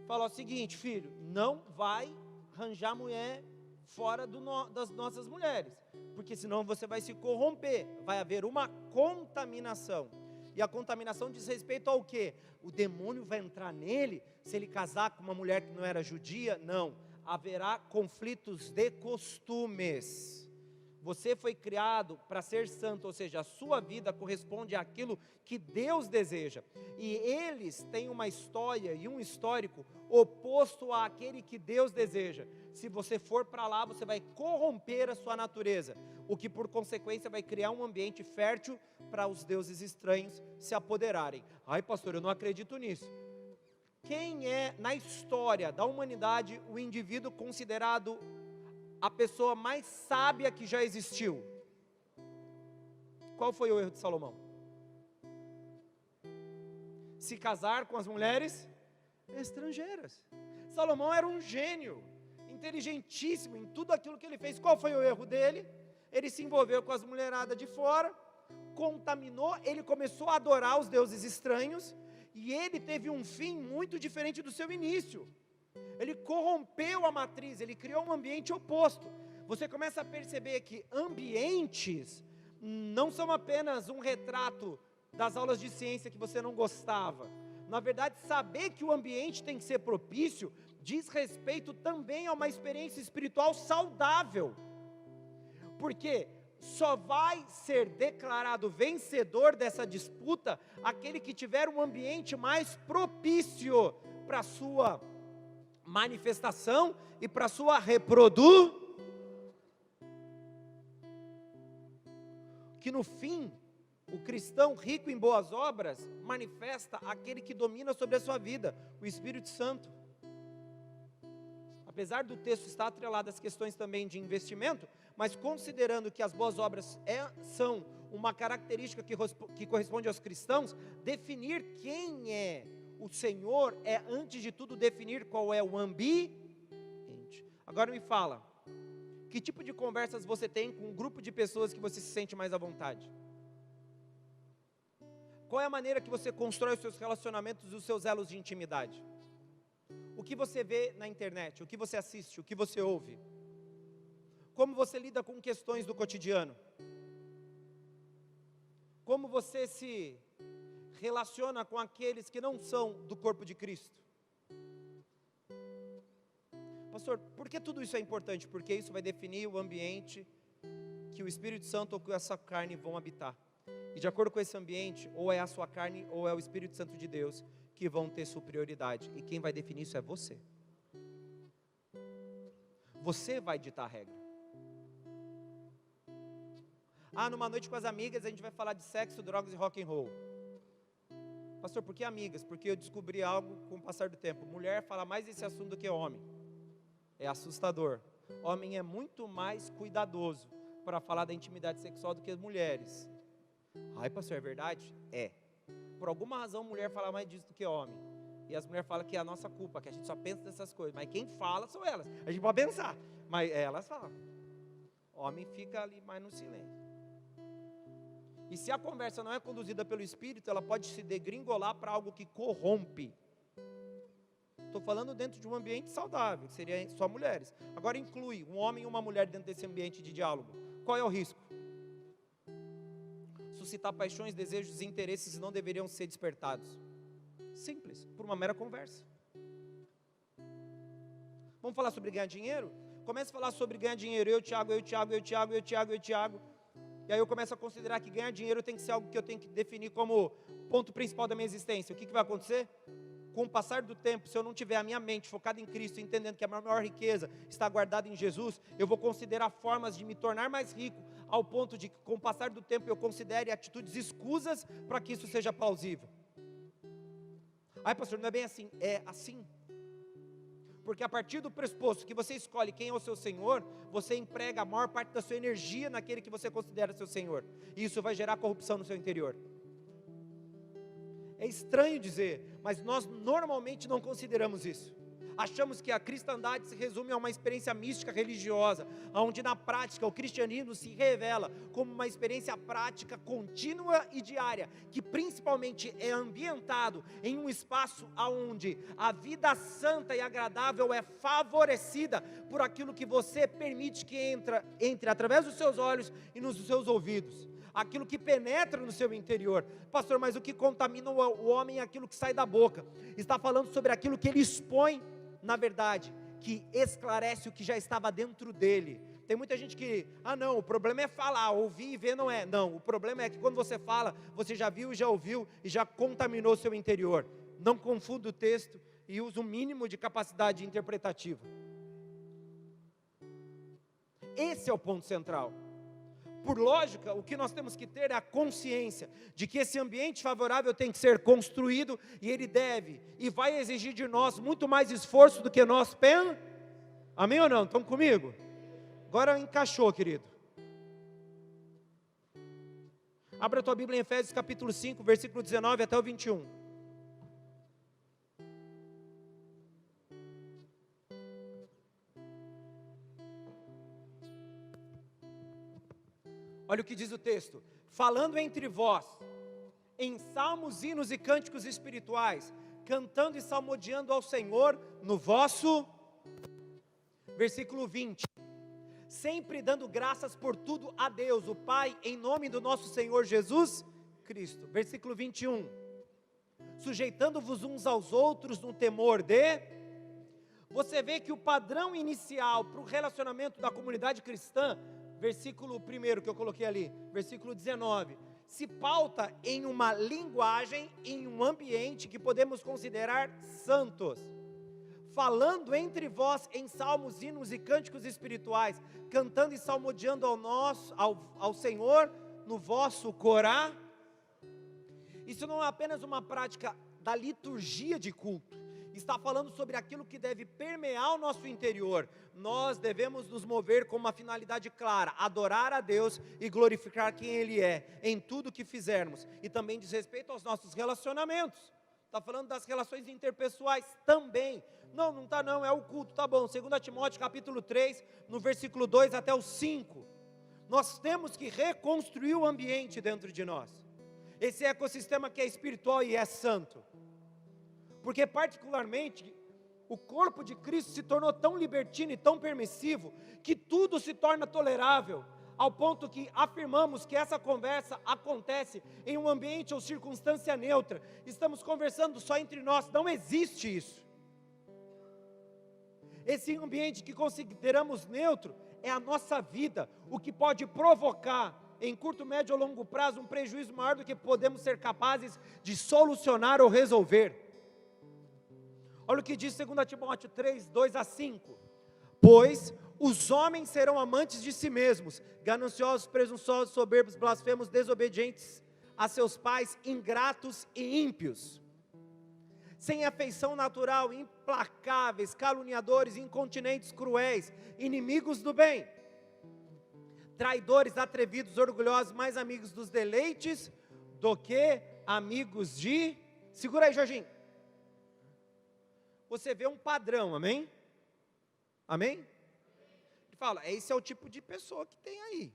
Fala o seguinte, filho, não vai arranjar mulher fora das nossas mulheres, porque senão você vai se corromper, vai haver uma contaminação. E a contaminação diz respeito ao quê? O demônio vai entrar nele, se ele casar com uma mulher que não era judia? Não, haverá conflitos de costumes. Você foi criado para ser santo, ou seja, a sua vida corresponde àquilo que Deus deseja. E eles têm uma história e um histórico oposto àquele que Deus deseja. Se você for para lá, você vai corromper a sua natureza, o que por consequência vai criar um ambiente fértil para os deuses estranhos se apoderarem. Ai, pastor, eu não acredito nisso. Quem é, na história da humanidade, o indivíduo considerado a pessoa mais sábia que já existiu? Qual foi o erro de Salomão? se casar com as mulheres estrangeiras. Salomão era um gênio, inteligentíssimo em tudo aquilo que ele fez. Qual foi o erro dele? Ele se envolveu com as mulheradas de fora, contaminou, ele começou a adorar os deuses estranhos, e ele teve um fim muito diferente do seu início. Ele corrompeu a matriz, ele criou um ambiente oposto. Você começa a perceber que ambientes não são apenas um retrato das aulas de ciência que você não gostava. Na verdade, saber que o ambiente tem que ser propício diz respeito também a uma experiência espiritual saudável. Porque só vai ser declarado vencedor dessa disputa aquele que tiver um ambiente mais propício para a sua manifestação e para a sua reprodução. Que no fim, o cristão rico em boas obras manifesta aquele que domina sobre a sua vida, o Espírito Santo. Apesar do texto estar atrelado às questões também de investimento, mas considerando que as boas obras são uma característica que corresponde aos cristãos, definir quem é o Senhor é, antes de tudo, definir qual é o ambiente. Agora me fala, que tipo de conversas você tem com um grupo de pessoas que você se sente mais à vontade? Qual é a maneira que você constrói os seus relacionamentos e os seus elos de intimidade? O que você vê na internet, o que você assiste, o que você ouve? Como você lida com questões do cotidiano? Como você se relaciona com aqueles que não são do corpo de Cristo? Pastor, por que tudo isso é importante? Porque isso vai definir o ambiente que o Espírito Santo ou que essa carne vão habitar. E de acordo com esse ambiente, ou é a sua carne ou é o Espírito Santo de Deus que vão ter superioridade. E quem vai definir isso é você. Você vai ditar a regra. Numa noite com as amigas a gente vai falar de sexo, drogas e rock and roll. Pastor, por que amigas? Porque eu descobri algo com o passar do tempo. Mulher fala mais desse assunto do que homem. É assustador. Homem é muito mais cuidadoso para falar da intimidade sexual do que as mulheres. Ai, pastor, é verdade? É. Por alguma razão, mulher fala mais disso do que homem. E as mulheres falam que é a nossa culpa, que a gente só pensa nessas coisas. Mas quem fala são elas. A gente pode pensar, mas elas falam. Homem fica ali mais no silêncio. E se a conversa não é conduzida pelo Espírito, ela pode se degringolar para algo que corrompe. Estou falando dentro de um ambiente saudável, que seria só mulheres. Agora inclui um homem e uma mulher dentro desse ambiente de diálogo. Qual é o risco? Suscitar paixões, desejos e interesses que não deveriam ser despertados. Simples, por uma mera conversa. Vamos falar sobre ganhar dinheiro? Começa a falar sobre ganhar dinheiro. Eu, Tiago. E aí eu começo a considerar que ganhar dinheiro tem que ser algo que eu tenho que definir como ponto principal da minha existência. O que vai acontecer? Com o passar do tempo, se eu não tiver a minha mente focada em Cristo, entendendo que a maior riqueza está guardada em Jesus, eu vou considerar formas de me tornar mais rico, ao ponto de que com o passar do tempo eu considere atitudes escusas para que isso seja plausível. Ai, pastor, não é bem assim. É assim. Porque a partir do pressuposto que você escolhe quem é o seu Senhor, você emprega a maior parte da sua energia naquele que você considera seu Senhor. E isso vai gerar corrupção no seu interior. É estranho dizer, mas nós normalmente não consideramos isso. Achamos que a cristandade se resume a uma experiência mística religiosa, onde na prática o cristianismo se revela como uma experiência prática contínua e diária, que principalmente é ambientado em um espaço onde a vida santa e agradável é favorecida por aquilo que você permite que entre através dos seus olhos e nos seus ouvidos. Aquilo que penetra no seu interior. Pastor, mas o que contamina o homem é aquilo que sai da boca. Está falando sobre aquilo que ele expõe, na verdade, que esclarece o que já estava dentro dele. Tem muita gente que, não, o problema é falar, ouvir e ver não é. Não, o problema é que quando você fala, você já viu, já ouviu e já contaminou o seu interior. Não confunda o texto e use o mínimo de capacidade interpretativa. Esse é o ponto central. Por lógica, o que nós temos que ter é a consciência de que esse ambiente favorável tem que ser construído e ele deve e vai exigir de nós muito mais esforço do que nós pensamos. Amém ou não? Estão comigo? Agora encaixou, querido. Abra a tua Bíblia em Efésios capítulo 5, versículo 19 até o 21. Olha o que diz o texto: falando entre vós, em salmos, hinos e cânticos espirituais, cantando e salmodiando ao Senhor no vosso... Versículo 20: sempre dando graças por tudo a Deus, o Pai, em nome do nosso Senhor Jesus Cristo. Versículo 21: sujeitando-vos uns aos outros no temor de... Você vê que o padrão inicial para o relacionamento da comunidade cristã, versículo 1 que eu coloquei ali, versículo 19, se pauta em uma linguagem, em um ambiente que podemos considerar santos. Falando entre vós em salmos, hinos e cânticos espirituais, cantando e salmodiando ao Senhor no vosso corá. Isso não é apenas uma prática da liturgia de culto, está falando sobre aquilo que deve permear o nosso interior. Nós devemos nos mover com uma finalidade clara: adorar a Deus e glorificar quem Ele é, em tudo que fizermos, e também diz respeito aos nossos relacionamentos. Está falando das relações interpessoais também. Não está não, é o culto, tá bom. 2 Timóteo capítulo 3, no versículo 2 até o 5. Nós temos que reconstruir o ambiente dentro de nós. Esse ecossistema que é espiritual e é santo. Porque particularmente, o corpo de Cristo se tornou tão libertino e tão permissivo, que tudo se torna tolerável, ao ponto que afirmamos que essa conversa acontece em um ambiente ou circunstância neutra. Estamos conversando só entre nós, não existe isso. Esse ambiente que consideramos neutro é a nossa vida, o que pode provocar, em curto, médio ou longo prazo, um prejuízo maior do que podemos ser capazes de solucionar ou resolver. Olha o que diz 2 Timóteo 3, 2 a 5. Pois os homens serão amantes de si mesmos, gananciosos, presunçosos, soberbos, blasfemos, desobedientes a seus pais, ingratos e ímpios, sem afeição natural, implacáveis, caluniadores, incontinentes, cruéis, inimigos do bem, traidores, atrevidos, orgulhosos, mais amigos dos deleites do que amigos de... Segura aí, Jorginho. Você vê um padrão, amém? Amém? Ele fala, esse é o tipo de pessoa que tem aí.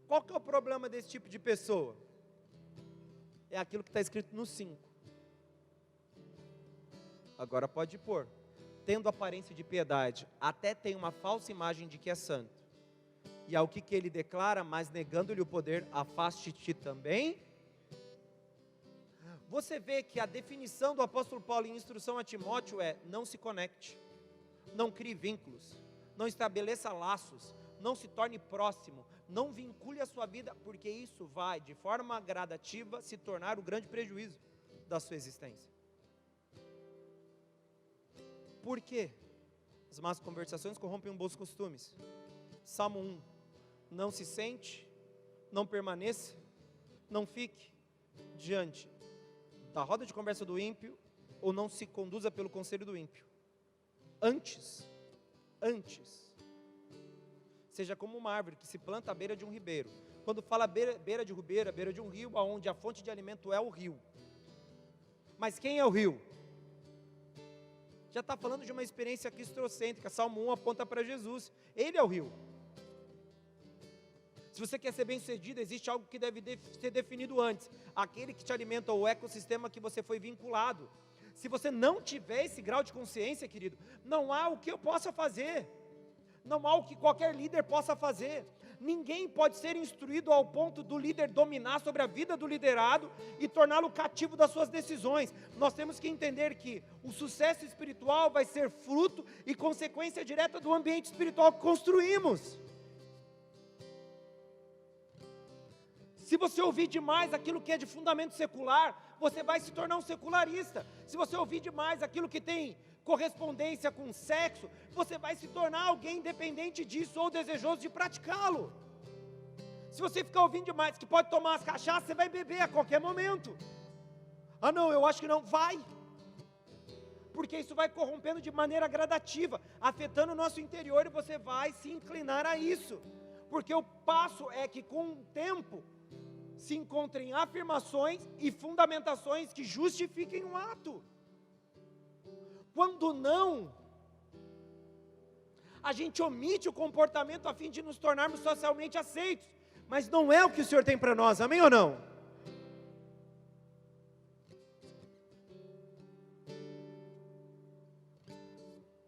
Qual que é o problema desse tipo de pessoa? É aquilo que está escrito no 5. Agora pode pôr. Tendo aparência de piedade, até tem uma falsa imagem de que é santo. E ao que ele declara, mas negando-lhe o poder, afaste-te também. Você vê que a definição do apóstolo Paulo em instrução a Timóteo é: não se conecte, não crie vínculos, não estabeleça laços, não se torne próximo, não vincule a sua vida, porque isso vai, de forma gradativa, se tornar o grande prejuízo da sua existência. Por quê? As más conversações corrompem bons costumes. Salmo 1, não se sente, não permaneça, não fique diante da roda de conversa do ímpio, ou não se conduza pelo conselho do ímpio. Antes, seja como uma árvore que se planta à beira de um ribeiro. Quando fala beira de ribeira, beira de um rio, onde a fonte de alimento é o rio. Mas quem é o rio? Já está falando de uma experiência cristocêntrica. Salmo 1 aponta para Jesus, Ele é o rio. Se você quer ser bem sucedido, existe algo que deve ser definido antes. Aquele que te alimenta, o ecossistema que você foi vinculado. Se você não tiver esse grau de consciência, querido, não há o que eu possa fazer. Não há o que qualquer líder possa fazer. Ninguém pode ser instruído ao ponto do líder dominar sobre a vida do liderado e torná-lo cativo das suas decisões. Nós temos que entender que o sucesso espiritual vai ser fruto e consequência direta do ambiente espiritual que construímos. Se você ouvir demais aquilo que é de fundamento secular, você vai se tornar um secularista. Se você ouvir demais aquilo que tem correspondência com sexo, você vai se tornar alguém independente disso ou desejoso de praticá-lo. Se você ficar ouvindo demais que pode tomar as cachaças, você vai beber a qualquer momento. Ah não, eu acho que não, vai. Porque isso vai corrompendo de maneira gradativa, afetando o nosso interior, e você vai se inclinar a isso. Porque o passo é que com o tempo se encontrem afirmações e fundamentações que justifiquem um ato. Quando não, a gente omite o comportamento a fim de nos tornarmos socialmente aceitos. Mas não é o que o Senhor tem para nós, amém ou não?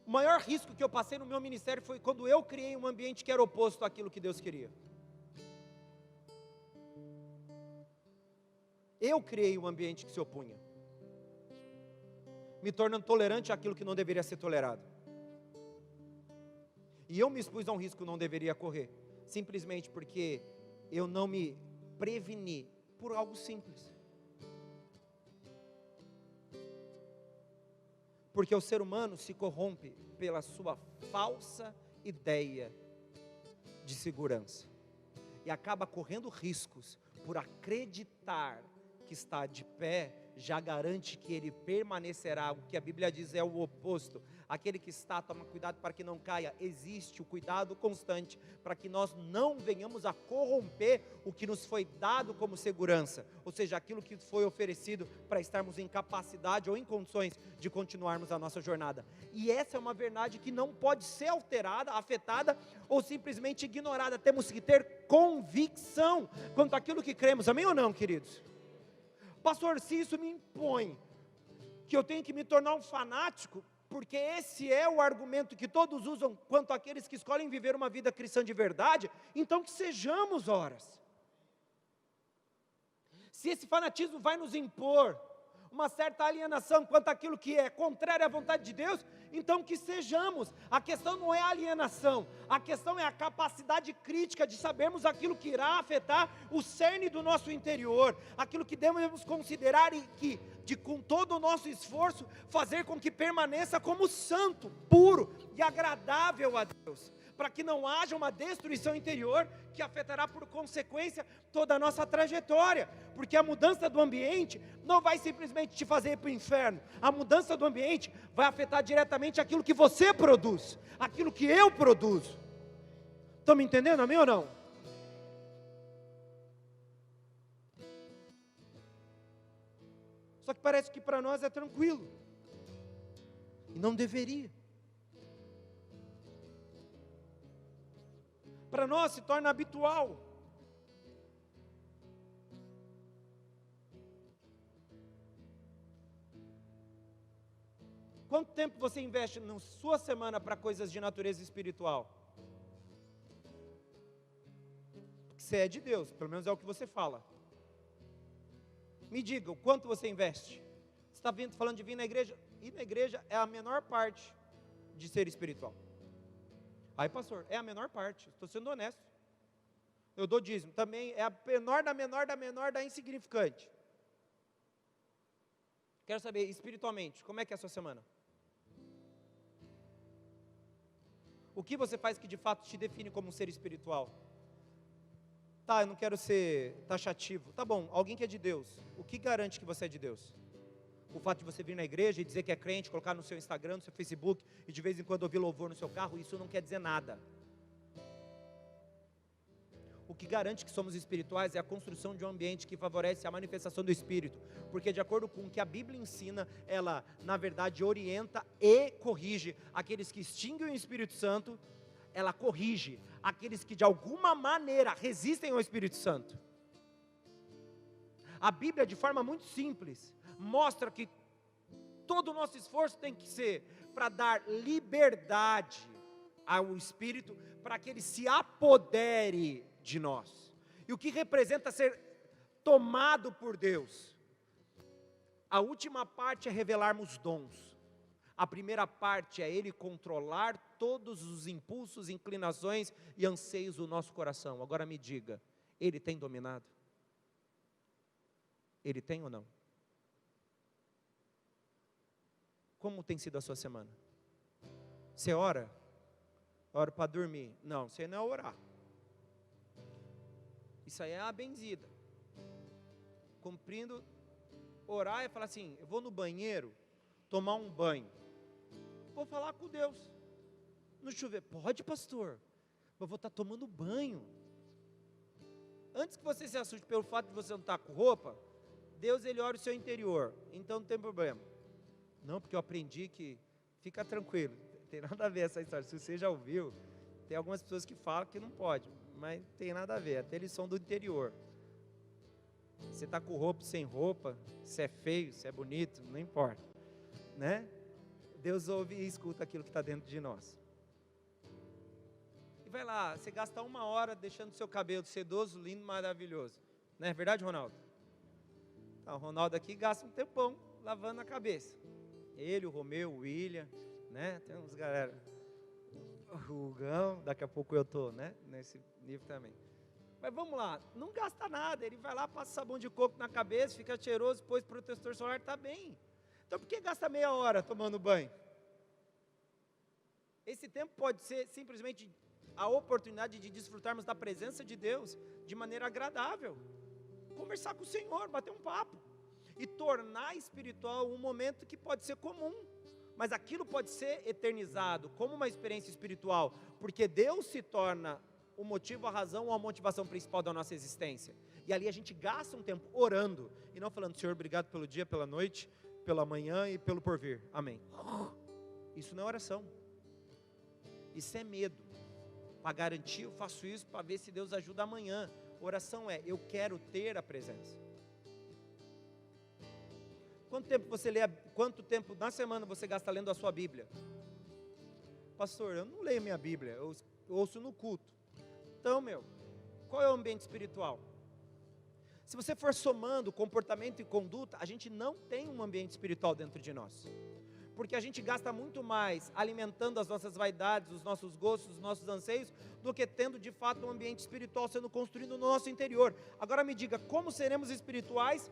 O maior risco que eu passei no meu ministério foi quando eu criei um ambiente que era oposto àquilo que Deus queria. Eu criei um ambiente que se opunha, me tornando tolerante àquilo que não deveria ser tolerado. E eu me expus a um risco que não deveria correr, simplesmente porque eu não me preveni por algo simples. Porque o ser humano se corrompe pela sua falsa ideia de segurança. E acaba correndo riscos por acreditar que está de pé, já garante que ele permanecerá. O que a Bíblia diz é o oposto. Aquele que está, toma cuidado para que não caia. Existe o cuidado constante para que nós não venhamos a corromper o que nos foi dado como segurança, ou seja, aquilo que foi oferecido para estarmos em capacidade ou em condições de continuarmos a nossa jornada. E essa é uma verdade que não pode ser alterada, afetada ou simplesmente ignorada. Temos que ter convicção quanto àquilo que cremos, amém ou não, queridos? Pastor, se isso me impõe que eu tenho que me tornar um fanático, porque esse é o argumento que todos usam quanto àqueles que escolhem viver uma vida cristã de verdade, então que sejamos horas. Se esse fanatismo vai nos impor uma certa alienação quanto àquilo que é contrário à vontade de Deus, então que sejamos. A questão não é a alienação, a questão é a capacidade crítica de sabermos aquilo que irá afetar o cerne do nosso interior, aquilo que devemos considerar e que, com todo o nosso esforço, fazer com que permaneça como santo, puro e agradável a Deus, para que não haja uma destruição interior que afetará por consequência toda a nossa trajetória, porque a mudança do ambiente não vai simplesmente te fazer ir para o inferno, a mudança do ambiente vai afetar diretamente aquilo que você produz, aquilo que eu produzo. Estão me entendendo, amém ou não? Só que parece que para nós é tranquilo, e não deveria. Para nós se torna habitual. Quanto tempo você investe na sua semana para coisas de natureza espiritual? Porque você é de Deus, pelo menos é o que você fala. Me diga, o quanto você investe? Você está falando de vir na igreja? Ir na igreja é a menor parte de ser espiritual. Aí, pastor, é a menor parte, estou sendo honesto. Eu dou dízimo, também é a menor da insignificante. Quero saber, espiritualmente, como é que é a sua semana? O que você faz que de fato te define como um ser espiritual? Tá, eu não quero ser taxativo. Tá bom, alguém que é de Deus, o que garante que você é de Deus? O fato de você vir na igreja e dizer que é crente, colocar no seu Instagram, no seu Facebook, e de vez em quando ouvir louvor no seu carro, isso não quer dizer nada. O que garante que somos espirituais é a construção de um ambiente que favorece a manifestação do Espírito, porque de acordo com o que a Bíblia ensina, ela na verdade orienta e corrige aqueles que extinguem o Espírito Santo, ela corrige aqueles que de alguma maneira resistem ao Espírito Santo. A Bíblia, de forma muito simples, mostra que todo o nosso esforço tem que ser para dar liberdade ao Espírito, para que ele se apodere de nós. E o que representa ser tomado por Deus? A última parte é revelarmos dons. A primeira parte é ele controlar todos os impulsos, inclinações e anseios do nosso coração. Agora me diga, ele tem dominado? Ele tem ou não? Como tem sido a sua semana? Você ora? Ora para dormir? Não, você não é orar. Isso aí é a benzida. Cumprindo, orar é falar assim, eu vou no banheiro, tomar um banho. Vou falar com Deus. No chuveiro, pode pastor, eu vou estar tomando banho. Antes que você se assuste pelo fato de você não estar com roupa, Deus ele olha o seu interior, então não tem problema. Não, porque eu aprendi que, fica tranquilo, não tem nada a ver essa história, se você já ouviu, tem algumas pessoas que falam que não pode, mas tem nada a ver, até eles são do interior. Você está com roupa, sem roupa, se é feio, se é bonito, não importa, né? Deus ouve e escuta aquilo que está dentro de nós. E vai lá, você gasta 1 hora deixando seu cabelo sedoso, lindo, maravilhoso. Não é verdade, Ronaldo? Então, o Ronaldo aqui gasta um tempão lavando a cabeça. Ele, o Romeu, o William, né? Tem uns galera, o Hugão, daqui a pouco eu estou, né? Nesse nível também. Mas vamos lá, não gasta nada, ele vai lá, passa sabão de coco na cabeça, fica cheiroso, depois protetor solar, está bem. Então por que gasta meia hora tomando banho? Esse tempo pode ser simplesmente a oportunidade de desfrutarmos da presença de Deus de maneira agradável. Conversar com o Senhor, bater um papo. E tornar espiritual um momento que pode ser comum. Mas aquilo pode ser eternizado como uma experiência espiritual. Porque Deus se torna o motivo, a razão ou a motivação principal da nossa existência. E ali a gente gasta um tempo orando. E não falando, Senhor, obrigado pelo dia, pela noite, pela manhã e pelo porvir. Amém. Isso não é oração. Isso é medo. Para garantir, eu faço isso para ver se Deus ajuda amanhã. Oração é, eu quero ter a presença. Quanto tempo na semana você gasta lendo a sua Bíblia? Pastor, eu não leio minha Bíblia, eu ouço no culto. Então, qual é o ambiente espiritual? Se você for somando comportamento e conduta, a gente não tem um ambiente espiritual dentro de nós. Porque a gente gasta muito mais alimentando as nossas vaidades, os nossos gostos, os nossos anseios, do que tendo de fato um ambiente espiritual sendo construído no nosso interior. Agora me diga, como seremos espirituais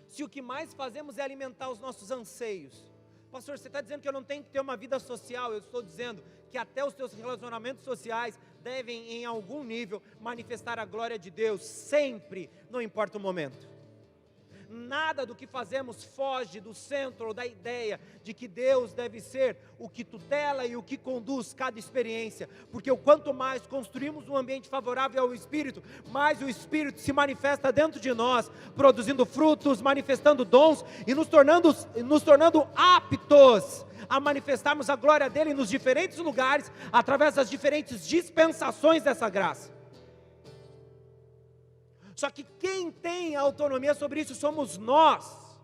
se o que mais fazemos é alimentar os nossos anseios? Pastor, você está dizendo que eu não tenho que ter uma vida social? Eu estou dizendo que até os teus relacionamentos sociais devem em algum nível manifestar a glória de Deus, sempre, não importa o momento. Nada do que fazemos foge do centro ou da ideia de que Deus deve ser o que tutela e o que conduz cada experiência, porque o quanto mais construímos um ambiente favorável ao Espírito, mais o Espírito se manifesta dentro de nós, produzindo frutos, manifestando dons e nos tornando aptos a manifestarmos a glória dele nos diferentes lugares, através das diferentes dispensações dessa graça. Só que quem tem autonomia sobre isso somos nós.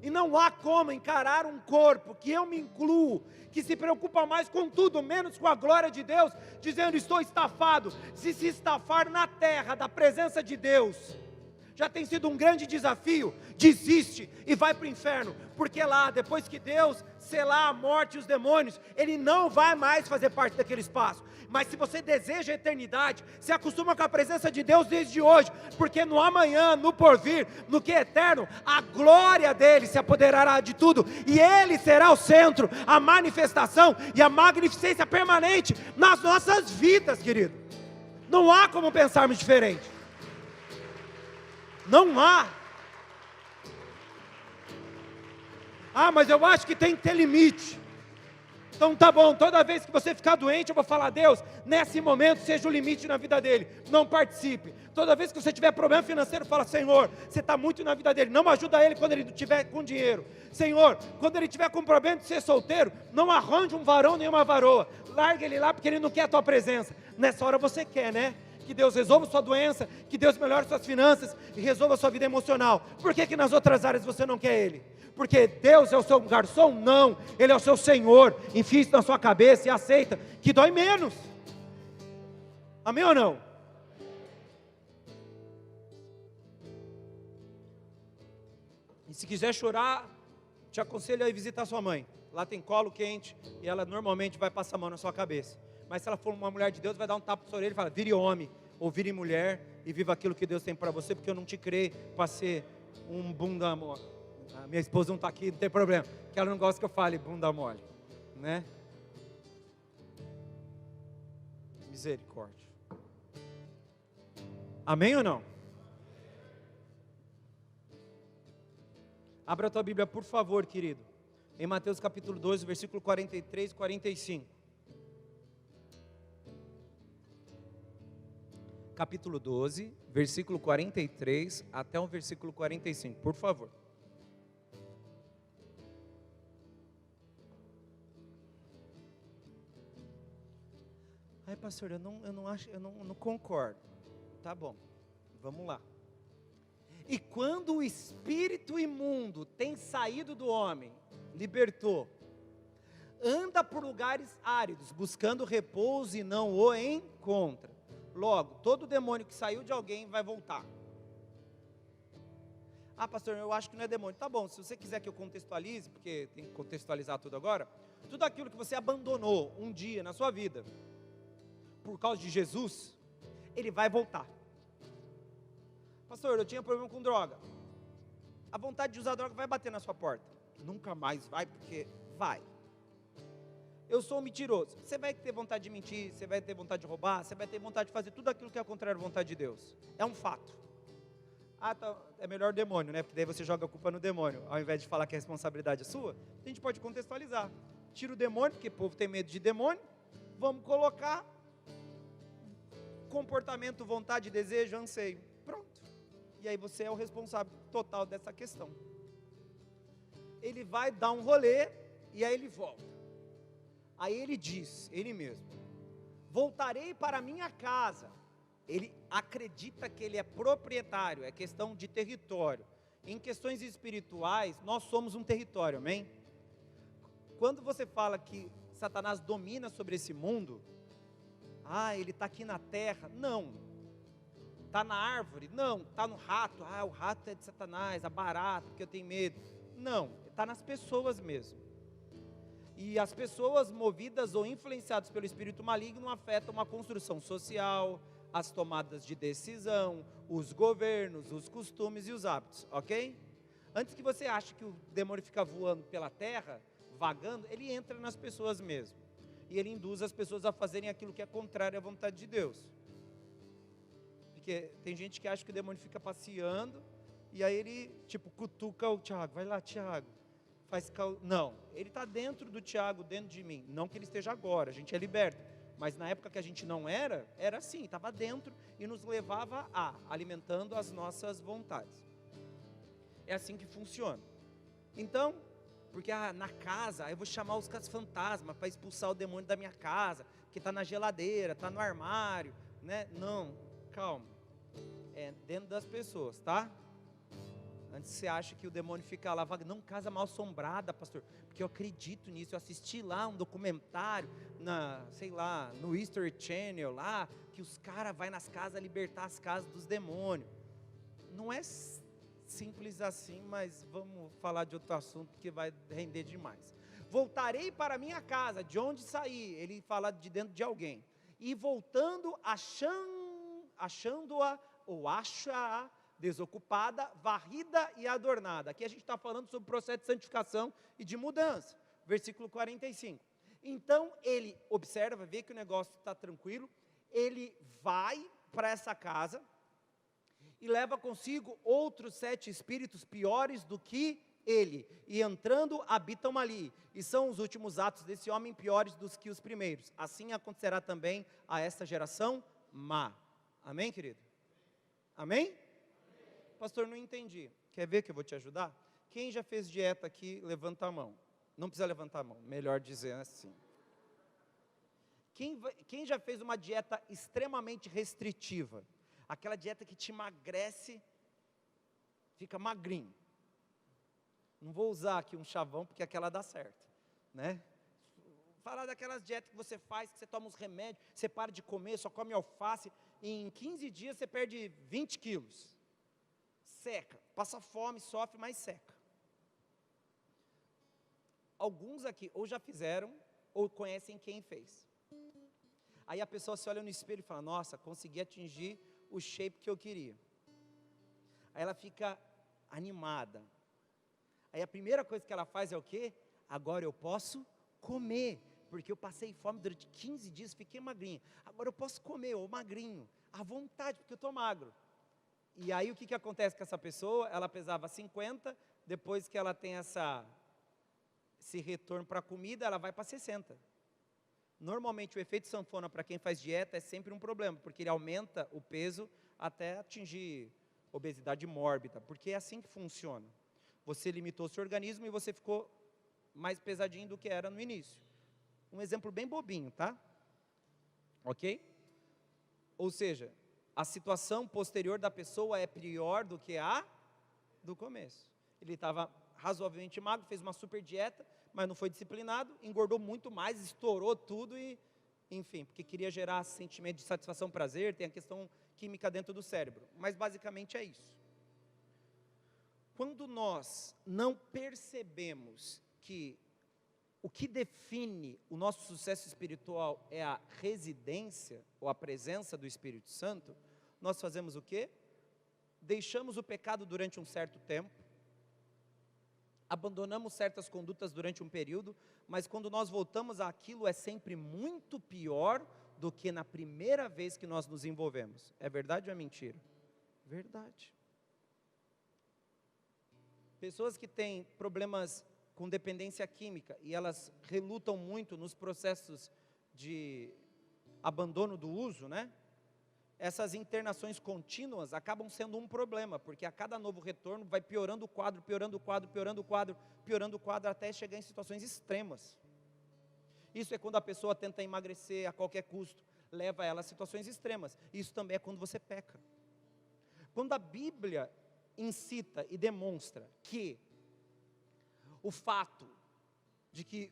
E não há como encarar um corpo, que eu me incluo, que se preocupa mais com tudo, menos com a glória de Deus, dizendo estou estafado. Se estafar na terra da presença de Deus já tem sido um grande desafio, desiste e vai para o inferno, porque lá, depois que Deus selar a morte e os demônios, Ele não vai mais fazer parte daquele espaço. Mas se você deseja a eternidade, se acostuma com a presença de Deus desde hoje, porque no amanhã, no porvir, no que é eterno, a glória dEle se apoderará de tudo, e Ele será o centro, a manifestação e a magnificência permanente nas nossas vidas, querido. Não há como pensarmos diferente. Não há. Ah, mas eu acho que tem que ter limite. Então tá bom, toda vez que você ficar doente, eu vou falar, Deus, nesse momento seja o limite na vida dele, não participe. Toda vez que você tiver problema financeiro, fala, Senhor, você está muito na vida dele, não ajuda ele quando ele não estiver com dinheiro. Senhor, quando ele tiver com problema de ser solteiro, não arranje um varão nem uma varoa, larga ele lá porque ele não quer a tua presença. Nessa hora você quer, né? Que Deus resolva sua doença, que Deus melhore suas finanças e resolva sua vida emocional. Por que nas outras áreas você não quer Ele? Porque Deus é o seu garçom? Não, Ele é o seu Senhor. Enfia isso na sua cabeça e aceita, que dói menos. Amém ou não? E se quiser chorar, te aconselho a ir visitar sua mãe. Lá tem colo quente e ela normalmente vai passar a mão na sua cabeça. Mas se ela for uma mulher de Deus, vai dar um tapa na sua orelha e fala, vire homem, ou vire mulher, e viva aquilo que Deus tem para você, porque eu não te criei para ser um bunda mole. A minha esposa não está aqui, não tem problema, porque ela não gosta que eu fale bunda mole, né? Misericórdia. Amém ou não? Abra a tua Bíblia, por favor, querido, em Mateus capítulo 12, versículo 43 e 45. Capítulo 12, versículo 43 até o versículo 45, por favor. pastor, eu não acho, eu não concordo. Tá bom, vamos lá. E quando o espírito imundo tem saído do homem, libertou, anda por lugares áridos, buscando repouso e não o encontra. Logo, todo demônio que saiu de alguém vai voltar. Ah, pastor, eu acho que não é demônio. Tá bom, se você quiser que eu contextualize, porque tem que contextualizar tudo agora. Tudo aquilo que você abandonou um dia na sua vida, por causa de Jesus, ele vai voltar. Pastor, eu tinha problema com droga. A vontade de usar droga vai bater na sua porta. Nunca mais vai, porque vai. Eu sou um mentiroso. Você vai ter vontade de mentir, você vai ter vontade de roubar, você vai ter vontade de fazer tudo aquilo que é contrário à vontade de Deus. É um fato. Ah, tá, é melhor o demônio, né? Porque daí você joga a culpa no demônio, ao invés de falar que a responsabilidade é sua. A gente pode contextualizar. Tira o demônio, porque o povo tem medo de demônio. Vamos colocar comportamento, vontade, desejo, anseio. Pronto. E aí você é o responsável total dessa questão. Ele vai dar um rolê e aí ele volta. Aí ele diz, ele mesmo: voltarei para minha casa. Ele acredita que ele é proprietário, é questão de território. Em questões espirituais, nós somos um território, amém? Quando você fala que Satanás domina sobre esse mundo, ele está aqui na terra, não. Está na árvore, não. Está no rato, o rato é de Satanás, a barata, porque eu tenho medo. Não, está nas pessoas mesmo. E as pessoas movidas ou influenciadas pelo espírito maligno afetam uma construção social, as tomadas de decisão, os governos, os costumes e os hábitos, ok? Antes que você ache que o demônio fica voando pela terra, vagando, ele entra nas pessoas mesmo. E ele induz as pessoas a fazerem aquilo que é contrário à vontade de Deus. Porque tem gente que acha que o demônio fica passeando, e aí ele, cutuca o Tiago, vai lá, Tiago. Não, ele está dentro do Tiago, dentro de mim. Não que ele esteja agora, a gente é liberto. Mas na época que a gente não era assim, estava dentro e nos levava alimentando as nossas vontades. É assim que funciona. Então, porque na casa, eu vou chamar os caça-fantasma para expulsar o demônio da minha casa, que está na geladeira, está no armário, né? Não, calma. É dentro das pessoas, tá? Antes você acha que o demônio fica lá, não, casa mal assombrada, pastor, porque eu acredito nisso. Eu assisti lá um documentário, no History Channel lá, que os caras vão nas casas libertar as casas dos demônios. Não é simples assim, mas vamos falar de outro assunto que vai render demais. Voltarei para minha casa, de onde saí, ele fala de dentro de alguém, e voltando, achando-a, ou acha-a, desocupada, varrida e adornada. Aqui a gente está falando sobre o processo de santificação e de mudança. Versículo 45. Então ele observa, vê que o negócio está tranquilo, ele vai para essa casa e leva consigo outros 7 espíritos piores do que ele, e entrando habitam ali, e são os últimos atos desse homem piores do que os primeiros. Assim acontecerá também a esta geração má. Amém, querido? Amém? Pastor, não entendi. Quer ver que eu vou te ajudar? Quem já fez dieta aqui, levanta a mão. Não precisa levantar a mão, melhor dizer assim. Quem já fez uma dieta extremamente restritiva? Aquela dieta que te emagrece, fica magrinho. Não vou usar aqui um chavão, porque aquela dá certo, né? Falar daquelas dietas que você faz, que você toma uns remédios, você para de comer, só come alface, e em 15 dias você perde 20 quilos. Seca, passa fome, sofre, mas seca. Alguns aqui ou já fizeram, ou conhecem quem fez. Aí a pessoa se olha no espelho e fala: nossa, consegui atingir o shape que eu queria. Aí ela fica animada. Aí a primeira coisa que ela faz é o quê? Agora eu posso comer, porque eu passei fome durante 15 dias, fiquei magrinho. Agora eu posso comer, ou magrinho, à vontade, porque eu estou magro. E aí o que acontece com essa pessoa? Ela pesava 50, depois que ela tem esse retorno para a comida, ela vai para 60. Normalmente o efeito sanfona para quem faz dieta é sempre um problema, porque ele aumenta o peso até atingir obesidade mórbida, porque é assim que funciona. Você limitou seu organismo e você ficou mais pesadinho do que era no início. Um exemplo bem bobinho, tá? Ok? Ou seja, a situação posterior da pessoa é pior do que a do começo. Ele estava razoavelmente magro, fez uma super dieta, mas não foi disciplinado, engordou muito mais, estourou tudo e, enfim, porque queria gerar sentimento de satisfação, prazer, tem a questão química dentro do cérebro. Mas basicamente é isso. Quando nós não percebemos que o que define o nosso sucesso espiritual é a residência, ou a presença do Espírito Santo, nós fazemos o quê? Deixamos o pecado durante um certo tempo, abandonamos certas condutas durante um período, mas quando nós voltamos àquilo é sempre muito pior do que na primeira vez que nós nos envolvemos. É verdade ou é mentira? Verdade. Pessoas que têm problemas com dependência química e elas relutam muito nos processos de abandono do uso, né? Essas internações contínuas acabam sendo um problema, porque a cada novo retorno vai piorando o quadro, piorando o quadro, piorando o quadro, piorando o quadro, até chegar em situações extremas. Isso é quando a pessoa tenta emagrecer a qualquer custo, leva ela a situações extremas. Isso também é quando você peca. Quando a Bíblia incita e demonstra que o fato de que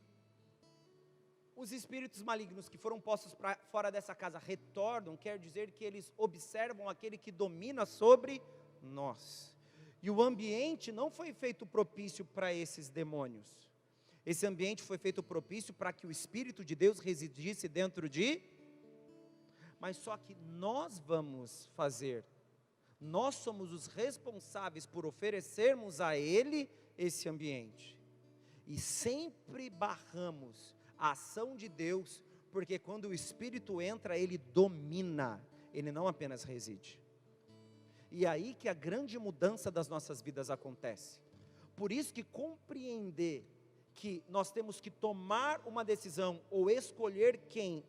os espíritos malignos que foram postos para fora dessa casa retornam, quer dizer que eles observam aquele que domina sobre nós. E o ambiente não foi feito propício para esses demônios. Esse ambiente foi feito propício para que o Espírito de Deus residisse dentro de... Mas só que nós vamos fazer, nós somos os responsáveis por oferecermos a Ele esse ambiente. E sempre barramos a ação de Deus, porque quando o Espírito entra, Ele domina, Ele não apenas reside. E é aí que a grande mudança das nossas vidas acontece. Por isso que compreender que nós temos que tomar uma decisão, ou escolher quem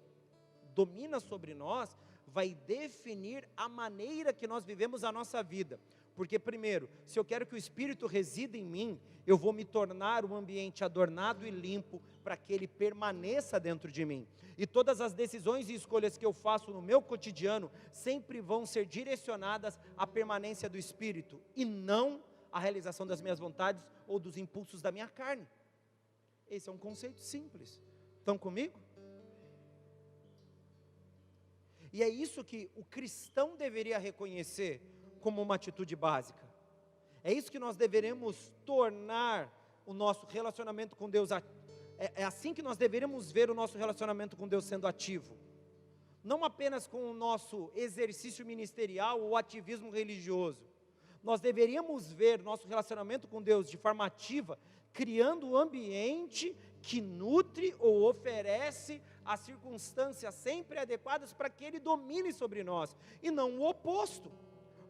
domina sobre nós, vai definir a maneira que nós vivemos a nossa vida. Porque primeiro, se eu quero que o Espírito resida em mim, eu vou me tornar um ambiente adornado e limpo, para que ele permaneça dentro de mim. E todas as decisões e escolhas que eu faço no meu cotidiano, sempre vão ser direcionadas à permanência do Espírito, e não à realização das minhas vontades, ou dos impulsos da minha carne. Esse é um conceito simples. Estão comigo? E é isso que o cristão deveria reconhecer como uma atitude básica. É isso que nós deveremos tornar o nosso relacionamento com Deus. É assim que nós deveríamos ver o nosso relacionamento com Deus sendo ativo. Não apenas com o nosso exercício ministerial ou ativismo religioso. Nós deveríamos ver nosso relacionamento com Deus de forma ativa, criando um ambiente que nutre ou oferece as circunstâncias sempre adequadas para que Ele domine sobre nós, e não o oposto.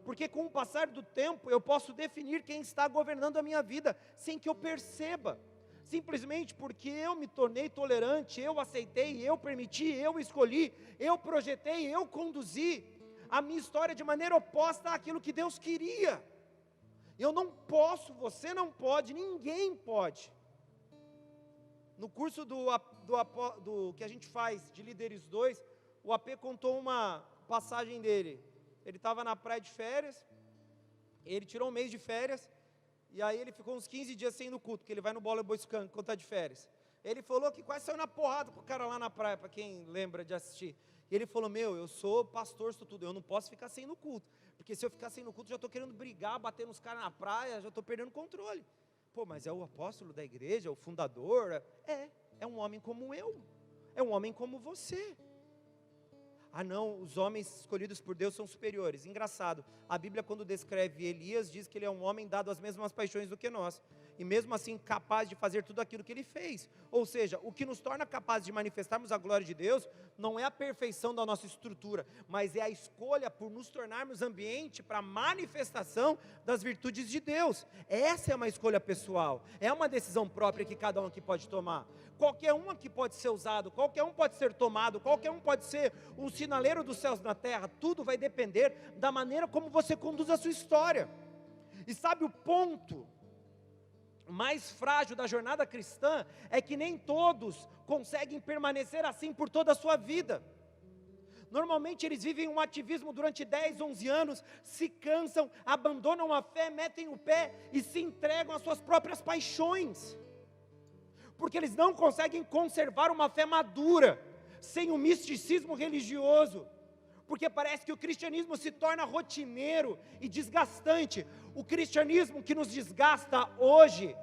Porque com o passar do tempo eu posso definir quem está governando a minha vida, sem que eu perceba, simplesmente porque eu me tornei tolerante, eu aceitei, eu permiti, eu escolhi, eu projetei, eu conduzi a minha história de maneira oposta àquilo que Deus queria. Eu não posso, você não pode, ninguém pode. No curso do que a gente faz de Líderes 2, o AP contou uma passagem dele. Ele estava na praia de férias, ele tirou um mês de férias, e aí ele ficou uns 15 dias sem ir no culto, porque ele vai no Bola Boy Scan quando está de férias. Ele falou que quase saiu na porrada com o cara lá na praia, para quem lembra de assistir. E ele falou, eu sou pastor, sou tudo, eu não posso ficar sem ir no culto, porque se eu ficar sem ir no culto, já estou querendo brigar, bater nos caras na praia, já estou perdendo o controle. Pô, mas é o apóstolo da igreja, o fundador, é um homem como eu, é um homem como você. Ah não, os homens escolhidos por Deus são superiores. Engraçado, a Bíblia quando descreve Elias, diz que ele é um homem dado às mesmas paixões do que nós, e mesmo assim capaz de fazer tudo aquilo que ele fez. Ou seja, o que nos torna capazes de manifestarmos a glória de Deus, não é a perfeição da nossa estrutura, mas é a escolha por nos tornarmos ambiente para a manifestação das virtudes de Deus. Essa é uma escolha pessoal, é uma decisão própria que cada um aqui pode tomar. Qualquer um aqui pode ser usado, qualquer um pode ser tomado, qualquer um pode ser um sinaleiro dos céus na terra. Tudo vai depender da maneira como você conduz a sua história. E sabe o ponto mais frágil da jornada cristã? É que nem todos conseguem permanecer assim por toda a sua vida. Normalmente eles vivem um ativismo durante 10, 11 anos, se cansam, abandonam a fé, metem o pé e se entregam às suas próprias paixões. Porque eles não conseguem conservar uma fé madura, sem o misticismo religioso. Porque parece que o cristianismo se torna rotineiro e desgastante. O cristianismo que nos desgasta hoje,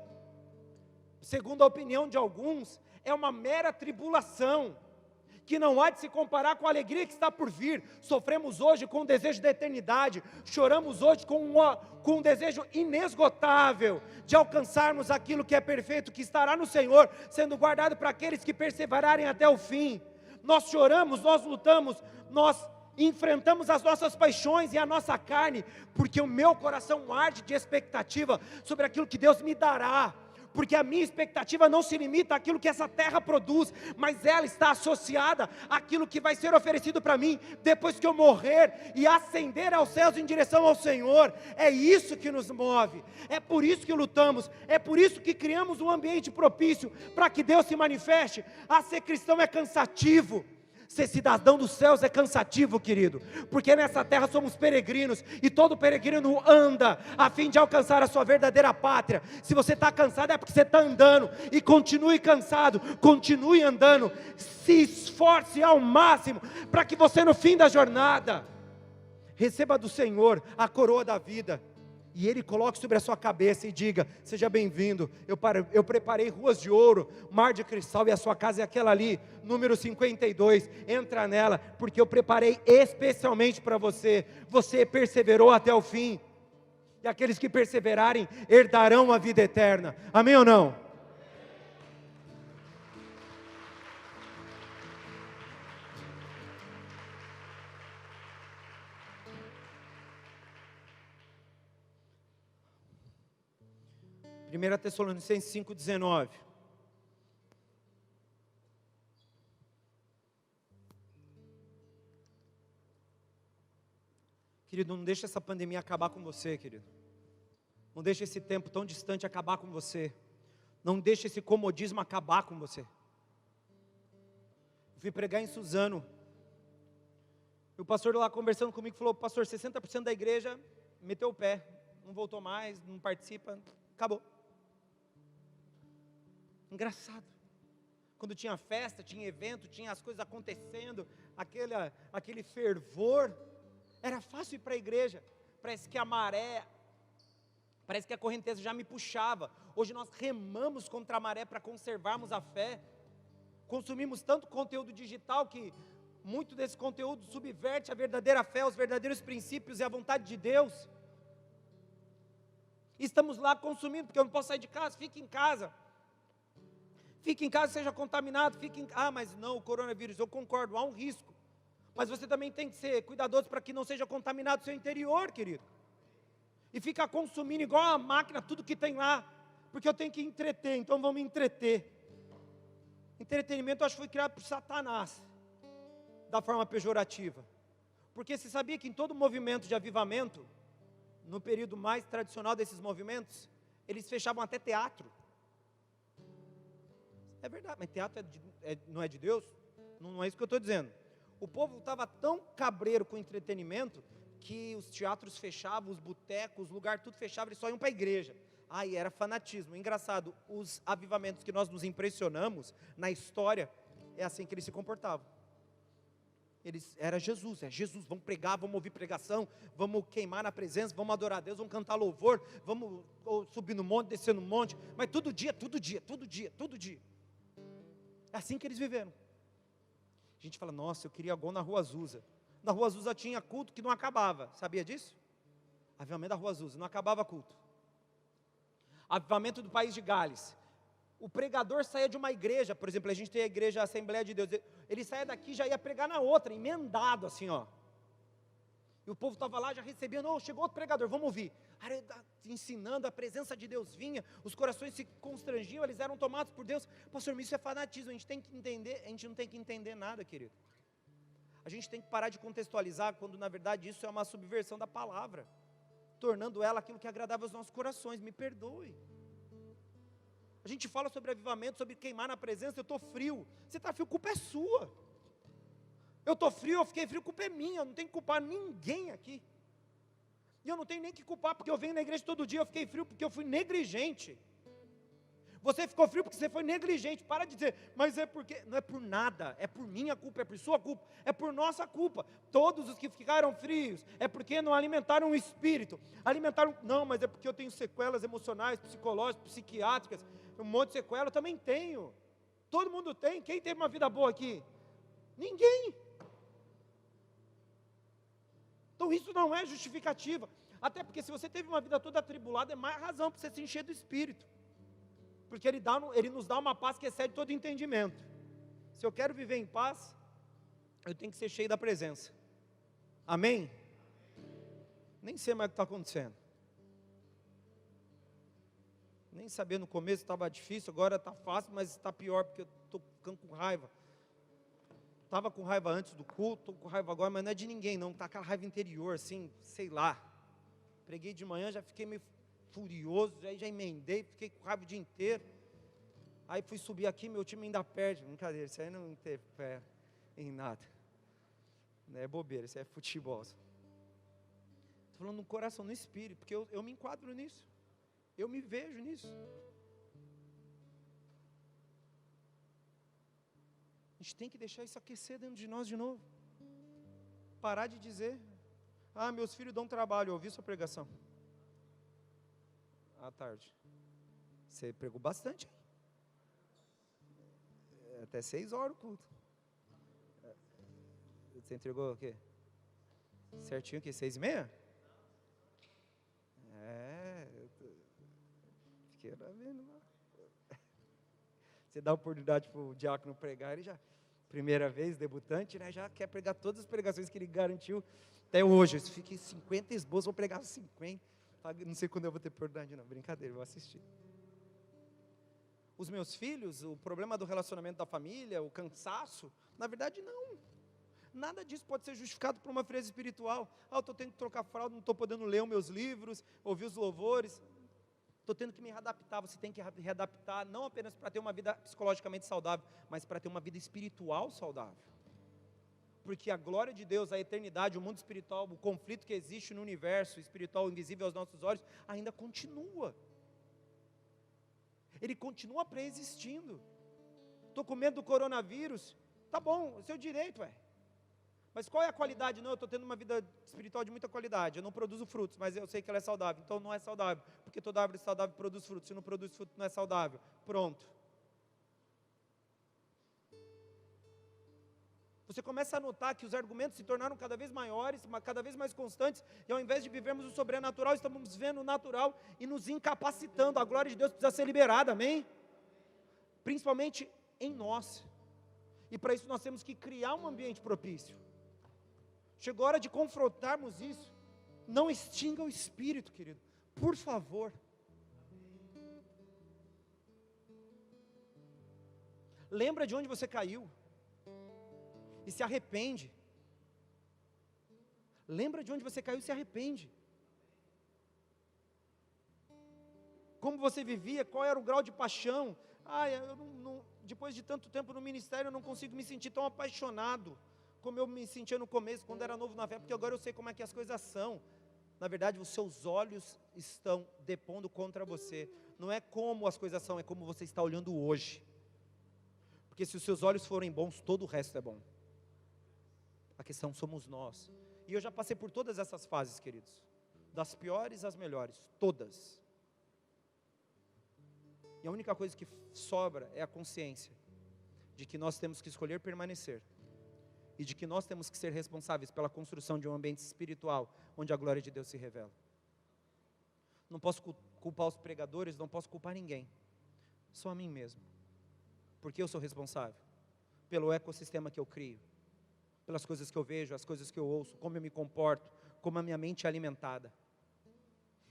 segundo a opinião de alguns, é uma mera tribulação, que não há de se comparar com a alegria que está por vir. Sofremos hoje com o desejo da eternidade, choramos hoje com um desejo inesgotável de alcançarmos aquilo que é perfeito, que estará no Senhor, sendo guardado para aqueles que perseverarem até o fim. Nós choramos, nós lutamos, nós enfrentamos as nossas paixões e a nossa carne, porque o meu coração arde de expectativa sobre aquilo que Deus me dará, porque a minha expectativa não se limita àquilo que essa terra produz, mas ela está associada àquilo que vai ser oferecido para mim, depois que eu morrer e ascender aos céus em direção ao Senhor. É isso que nos move, é por isso que lutamos, é por isso que criamos um ambiente propício, para que Deus se manifeste. A ser cristão é cansativo, ser cidadão dos céus é cansativo, querido, porque nessa terra somos peregrinos, e todo peregrino anda, a fim de alcançar a sua verdadeira pátria. Se você está cansado é porque você está andando, e continue cansado, continue andando, se esforce ao máximo, para que você no fim da jornada, receba do Senhor a coroa da vida, e Ele coloque sobre a sua cabeça e diga: seja bem-vindo, eu preparei ruas de ouro, mar de cristal, e a sua casa é aquela ali, número 52, entra nela, porque eu preparei especialmente para você. Você perseverou até o fim, e aqueles que perseverarem herdarão a vida eterna. Amém ou não? Primeira Tessalonicenses 5,19. Querido, não deixe essa pandemia acabar com você, querido. Não deixe esse tempo tão distante acabar com você. Não deixe esse comodismo acabar com você. Eu fui pregar em Suzano. E o pastor lá conversando comigo falou: pastor, 60% da igreja meteu o pé, não voltou mais, não participa, acabou. Engraçado, quando tinha festa, tinha evento, tinha as coisas acontecendo, aquele fervor, era fácil ir para a igreja. Parece que a maré, parece que a correnteza já me puxava. Hoje nós remamos contra a maré para conservarmos a fé. Consumimos tanto conteúdo digital que muito desse conteúdo subverte a verdadeira fé, os verdadeiros princípios e a vontade de Deus. Estamos lá consumindo, porque eu não posso sair de casa. Fique em casa, seja contaminado, mas não, o coronavírus, eu concordo, há um risco, mas você também tem que ser cuidadoso para que não seja contaminado o seu interior, querido, e ficar consumindo igual a máquina, tudo que tem lá, porque eu tenho que entreter, então vamos me entreter. Entretenimento eu acho que foi criado por Satanás, da forma pejorativa, porque você sabia que em todo movimento de avivamento, no período mais tradicional desses movimentos, eles fechavam até teatro. É verdade, mas teatro não é de Deus? Não é isso que eu estou dizendo. O povo estava tão cabreiro com o entretenimento, que os teatros fechavam, os botecos, o lugar tudo fechava, eles só iam para a igreja. Aí era fanatismo. Engraçado, os avivamentos que nós nos impressionamos na história, é assim que eles se comportavam. Era Jesus, vamos pregar, vamos ouvir pregação, vamos queimar na presença, vamos adorar a Deus, vamos cantar louvor, vamos subir no monte, descer no monte, mas todo dia. É assim que eles viveram. A gente fala: nossa, eu queria algo na Rua Azusa. Na Rua Azusa tinha culto que não acabava, sabia disso? Avivamento da Rua Azusa, não acabava culto. Avivamento do País de Gales. O pregador saía de uma igreja, por exemplo, a gente tem a igreja Assembleia de Deus, ele saía daqui e já ia pregar na outra, emendado assim, ó. E o povo estava lá já recebendo: chegou outro pregador, vamos ouvir. Aí, ensinando, a presença de Deus vinha, os corações se constrangiam, eles eram tomados por Deus. Pastor, isso é fanatismo, a gente tem que entender, a gente não tem que entender nada, querido. A gente tem que parar de contextualizar, quando na verdade isso é uma subversão da palavra, tornando ela aquilo que agradava aos nossos corações. Me perdoe. A gente fala sobre avivamento, sobre queimar na presença, eu estou frio. Você está frio, culpa é sua. Eu estou frio, eu fiquei frio, a culpa é minha, eu não tenho que culpar ninguém aqui. E eu não tenho nem que culpar, porque eu venho na igreja todo dia, eu fiquei frio porque eu fui negligente. Você ficou frio porque você foi negligente. Para de dizer, mas é porque, não é por nada, é por minha culpa, é por sua culpa, é por nossa culpa. Todos os que ficaram frios, é porque não alimentaram o espírito. Não, mas é porque eu tenho sequelas emocionais, psicológicas, psiquiátricas, um monte de sequela, eu também tenho. Todo mundo tem, quem teve uma vida boa aqui? Ninguém. Então isso não é justificativa. Até porque se você teve uma vida toda atribulada, é mais razão para você se encher do Espírito. Porque Ele nos dá uma paz que excede todo entendimento. Se eu quero viver em paz, eu tenho que ser cheio da presença. Amém? Nem sei mais o que está acontecendo. Nem sabia no começo estava difícil, agora está fácil, mas está pior porque eu estou ficando com raiva. Estava com raiva antes do culto, estou com raiva agora, mas não é de ninguém não, está aquela raiva interior, assim, sei lá. Preguei de manhã, já fiquei meio furioso, aí já emendei, fiquei com raiva o dia inteiro. Aí fui subir aqui, meu time ainda perde. Brincadeira, isso aí não interfere em nada. Não é bobeira, isso é futebol. Estou falando no coração, no espírito, porque eu me enquadro nisso. Eu me vejo nisso. A gente tem que deixar isso aquecer dentro de nós de novo. Parar de dizer, meus filhos dão trabalho, eu ouvi sua pregação. À tarde. Você pregou bastante, hein? Até 6 horas o culto. Você entregou o quê? Certinho o quê? 6:30? Fiquei vendo lá. Você dá oportunidade para o diácono pregar, ele já, primeira vez, debutante, né, já quer pregar todas as pregações que ele garantiu até hoje. Eu fiquei 50 esboços, vou pregar 50. Não sei quando eu vou ter oportunidade, não. Brincadeira, vou assistir. Os meus filhos, o problema do relacionamento da família, o cansaço, na verdade não. Nada disso pode ser justificado por uma frieza espiritual. Eu estou tendo que trocar fralda, não estou podendo ler os meus livros, ouvir os louvores. Estou tendo que me readaptar. Você tem que readaptar, não apenas para ter uma vida psicologicamente saudável, mas para ter uma vida espiritual saudável. Porque a glória de Deus, a eternidade, o mundo espiritual, o conflito que existe no universo espiritual invisível aos nossos olhos, ainda continua. Ele continua pré-existindo. Estou com medo do coronavírus. Tá bom, é seu direito, Mas qual é a qualidade? Não, eu estou tendo uma vida espiritual de muita qualidade. Eu não produzo frutos, mas eu sei que ela é saudável. Então não é saudável, porque toda árvore saudável produz frutos. Se não produz fruto, não é saudável. Pronto. Você começa a notar que os argumentos se tornaram cada vez maiores, cada vez mais constantes, e ao invés de vivermos o sobrenatural, estamos vivendo o natural e nos incapacitando. A glória de Deus precisa ser liberada, amém? Principalmente em nós. E para isso nós temos que criar um ambiente propício. Chegou a hora de confrontarmos isso. Não extinga o espírito, querido. Por favor. Lembra de onde você caiu. E se arrepende. Lembra de onde você caiu e se arrepende. Como você vivia, qual era o grau de paixão. Depois de tanto tempo no ministério, eu não consigo me sentir tão apaixonado como eu me sentia no começo, quando era novo na fé, porque agora eu sei como é que as coisas são. Na verdade, os seus olhos estão depondo contra você. Não é como as coisas são, é como você está olhando hoje. Porque se os seus olhos forem bons, todo o resto é bom. A questão somos nós. E eu já passei por todas essas fases, queridos. Das piores às melhores, todas. E a única coisa que sobra é a consciência de que nós temos que escolher permanecer. E de que nós temos que ser responsáveis pela construção de um ambiente espiritual, onde a glória de Deus se revela. Não posso culpar os pregadores, não posso culpar ninguém. Só a mim mesmo. Porque eu sou responsável pelo ecossistema que eu crio. Pelas coisas que eu vejo, as coisas que eu ouço, como eu me comporto, como a minha mente é alimentada.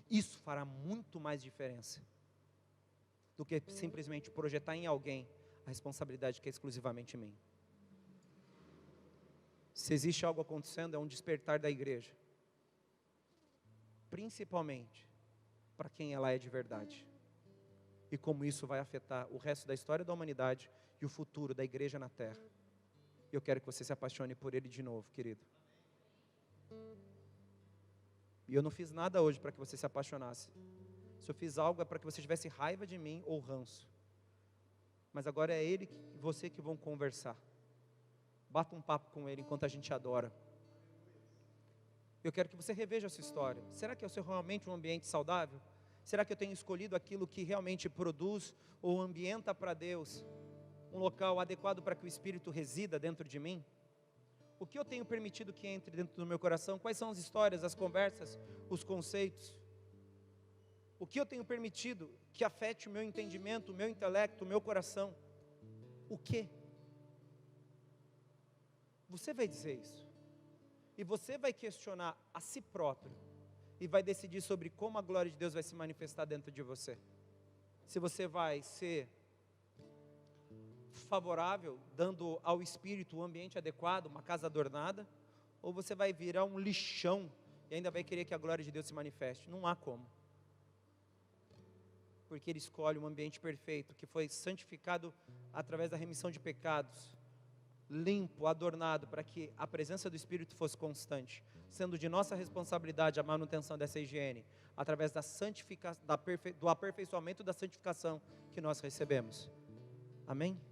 Isso fará muito mais diferença do que simplesmente projetar em alguém a responsabilidade que é exclusivamente minha. Se existe algo acontecendo, é um despertar da igreja. Principalmente para quem ela é de verdade. E como isso vai afetar o resto da história da humanidade e o futuro da igreja na terra. E eu quero que você se apaixone por Ele de novo, querido. E eu não fiz nada hoje para que você se apaixonasse. Se eu fiz algo é para que você tivesse raiva de mim ou ranço. Mas agora é Ele e você que vão conversar. Bata um papo com Ele enquanto a gente adora. Eu quero que você reveja essa história. Será que eu sou realmente um ambiente saudável? Será que eu tenho escolhido aquilo que realmente produz ou ambienta para Deus um local adequado para que o Espírito resida dentro de mim? O que eu tenho permitido que entre dentro do meu coração? Quais são as histórias, as conversas, os conceitos? O que eu tenho permitido que afete o meu entendimento, o meu intelecto, o meu coração? O quê? Você vai dizer isso. E você vai questionar a si próprio. E vai decidir sobre como a glória de Deus vai se manifestar dentro de você. Se você vai ser favorável, dando ao Espírito o ambiente adequado, uma casa adornada, ou você vai virar um lixão e ainda vai querer que a glória de Deus se manifeste. Não há como. Porque Ele escolhe um ambiente perfeito, que foi santificado através da remissão de pecados, limpo, adornado, para que a presença do Espírito fosse constante, sendo de nossa responsabilidade a manutenção dessa higiene, através da santificação, do aperfeiçoamento da santificação que nós recebemos. Amém?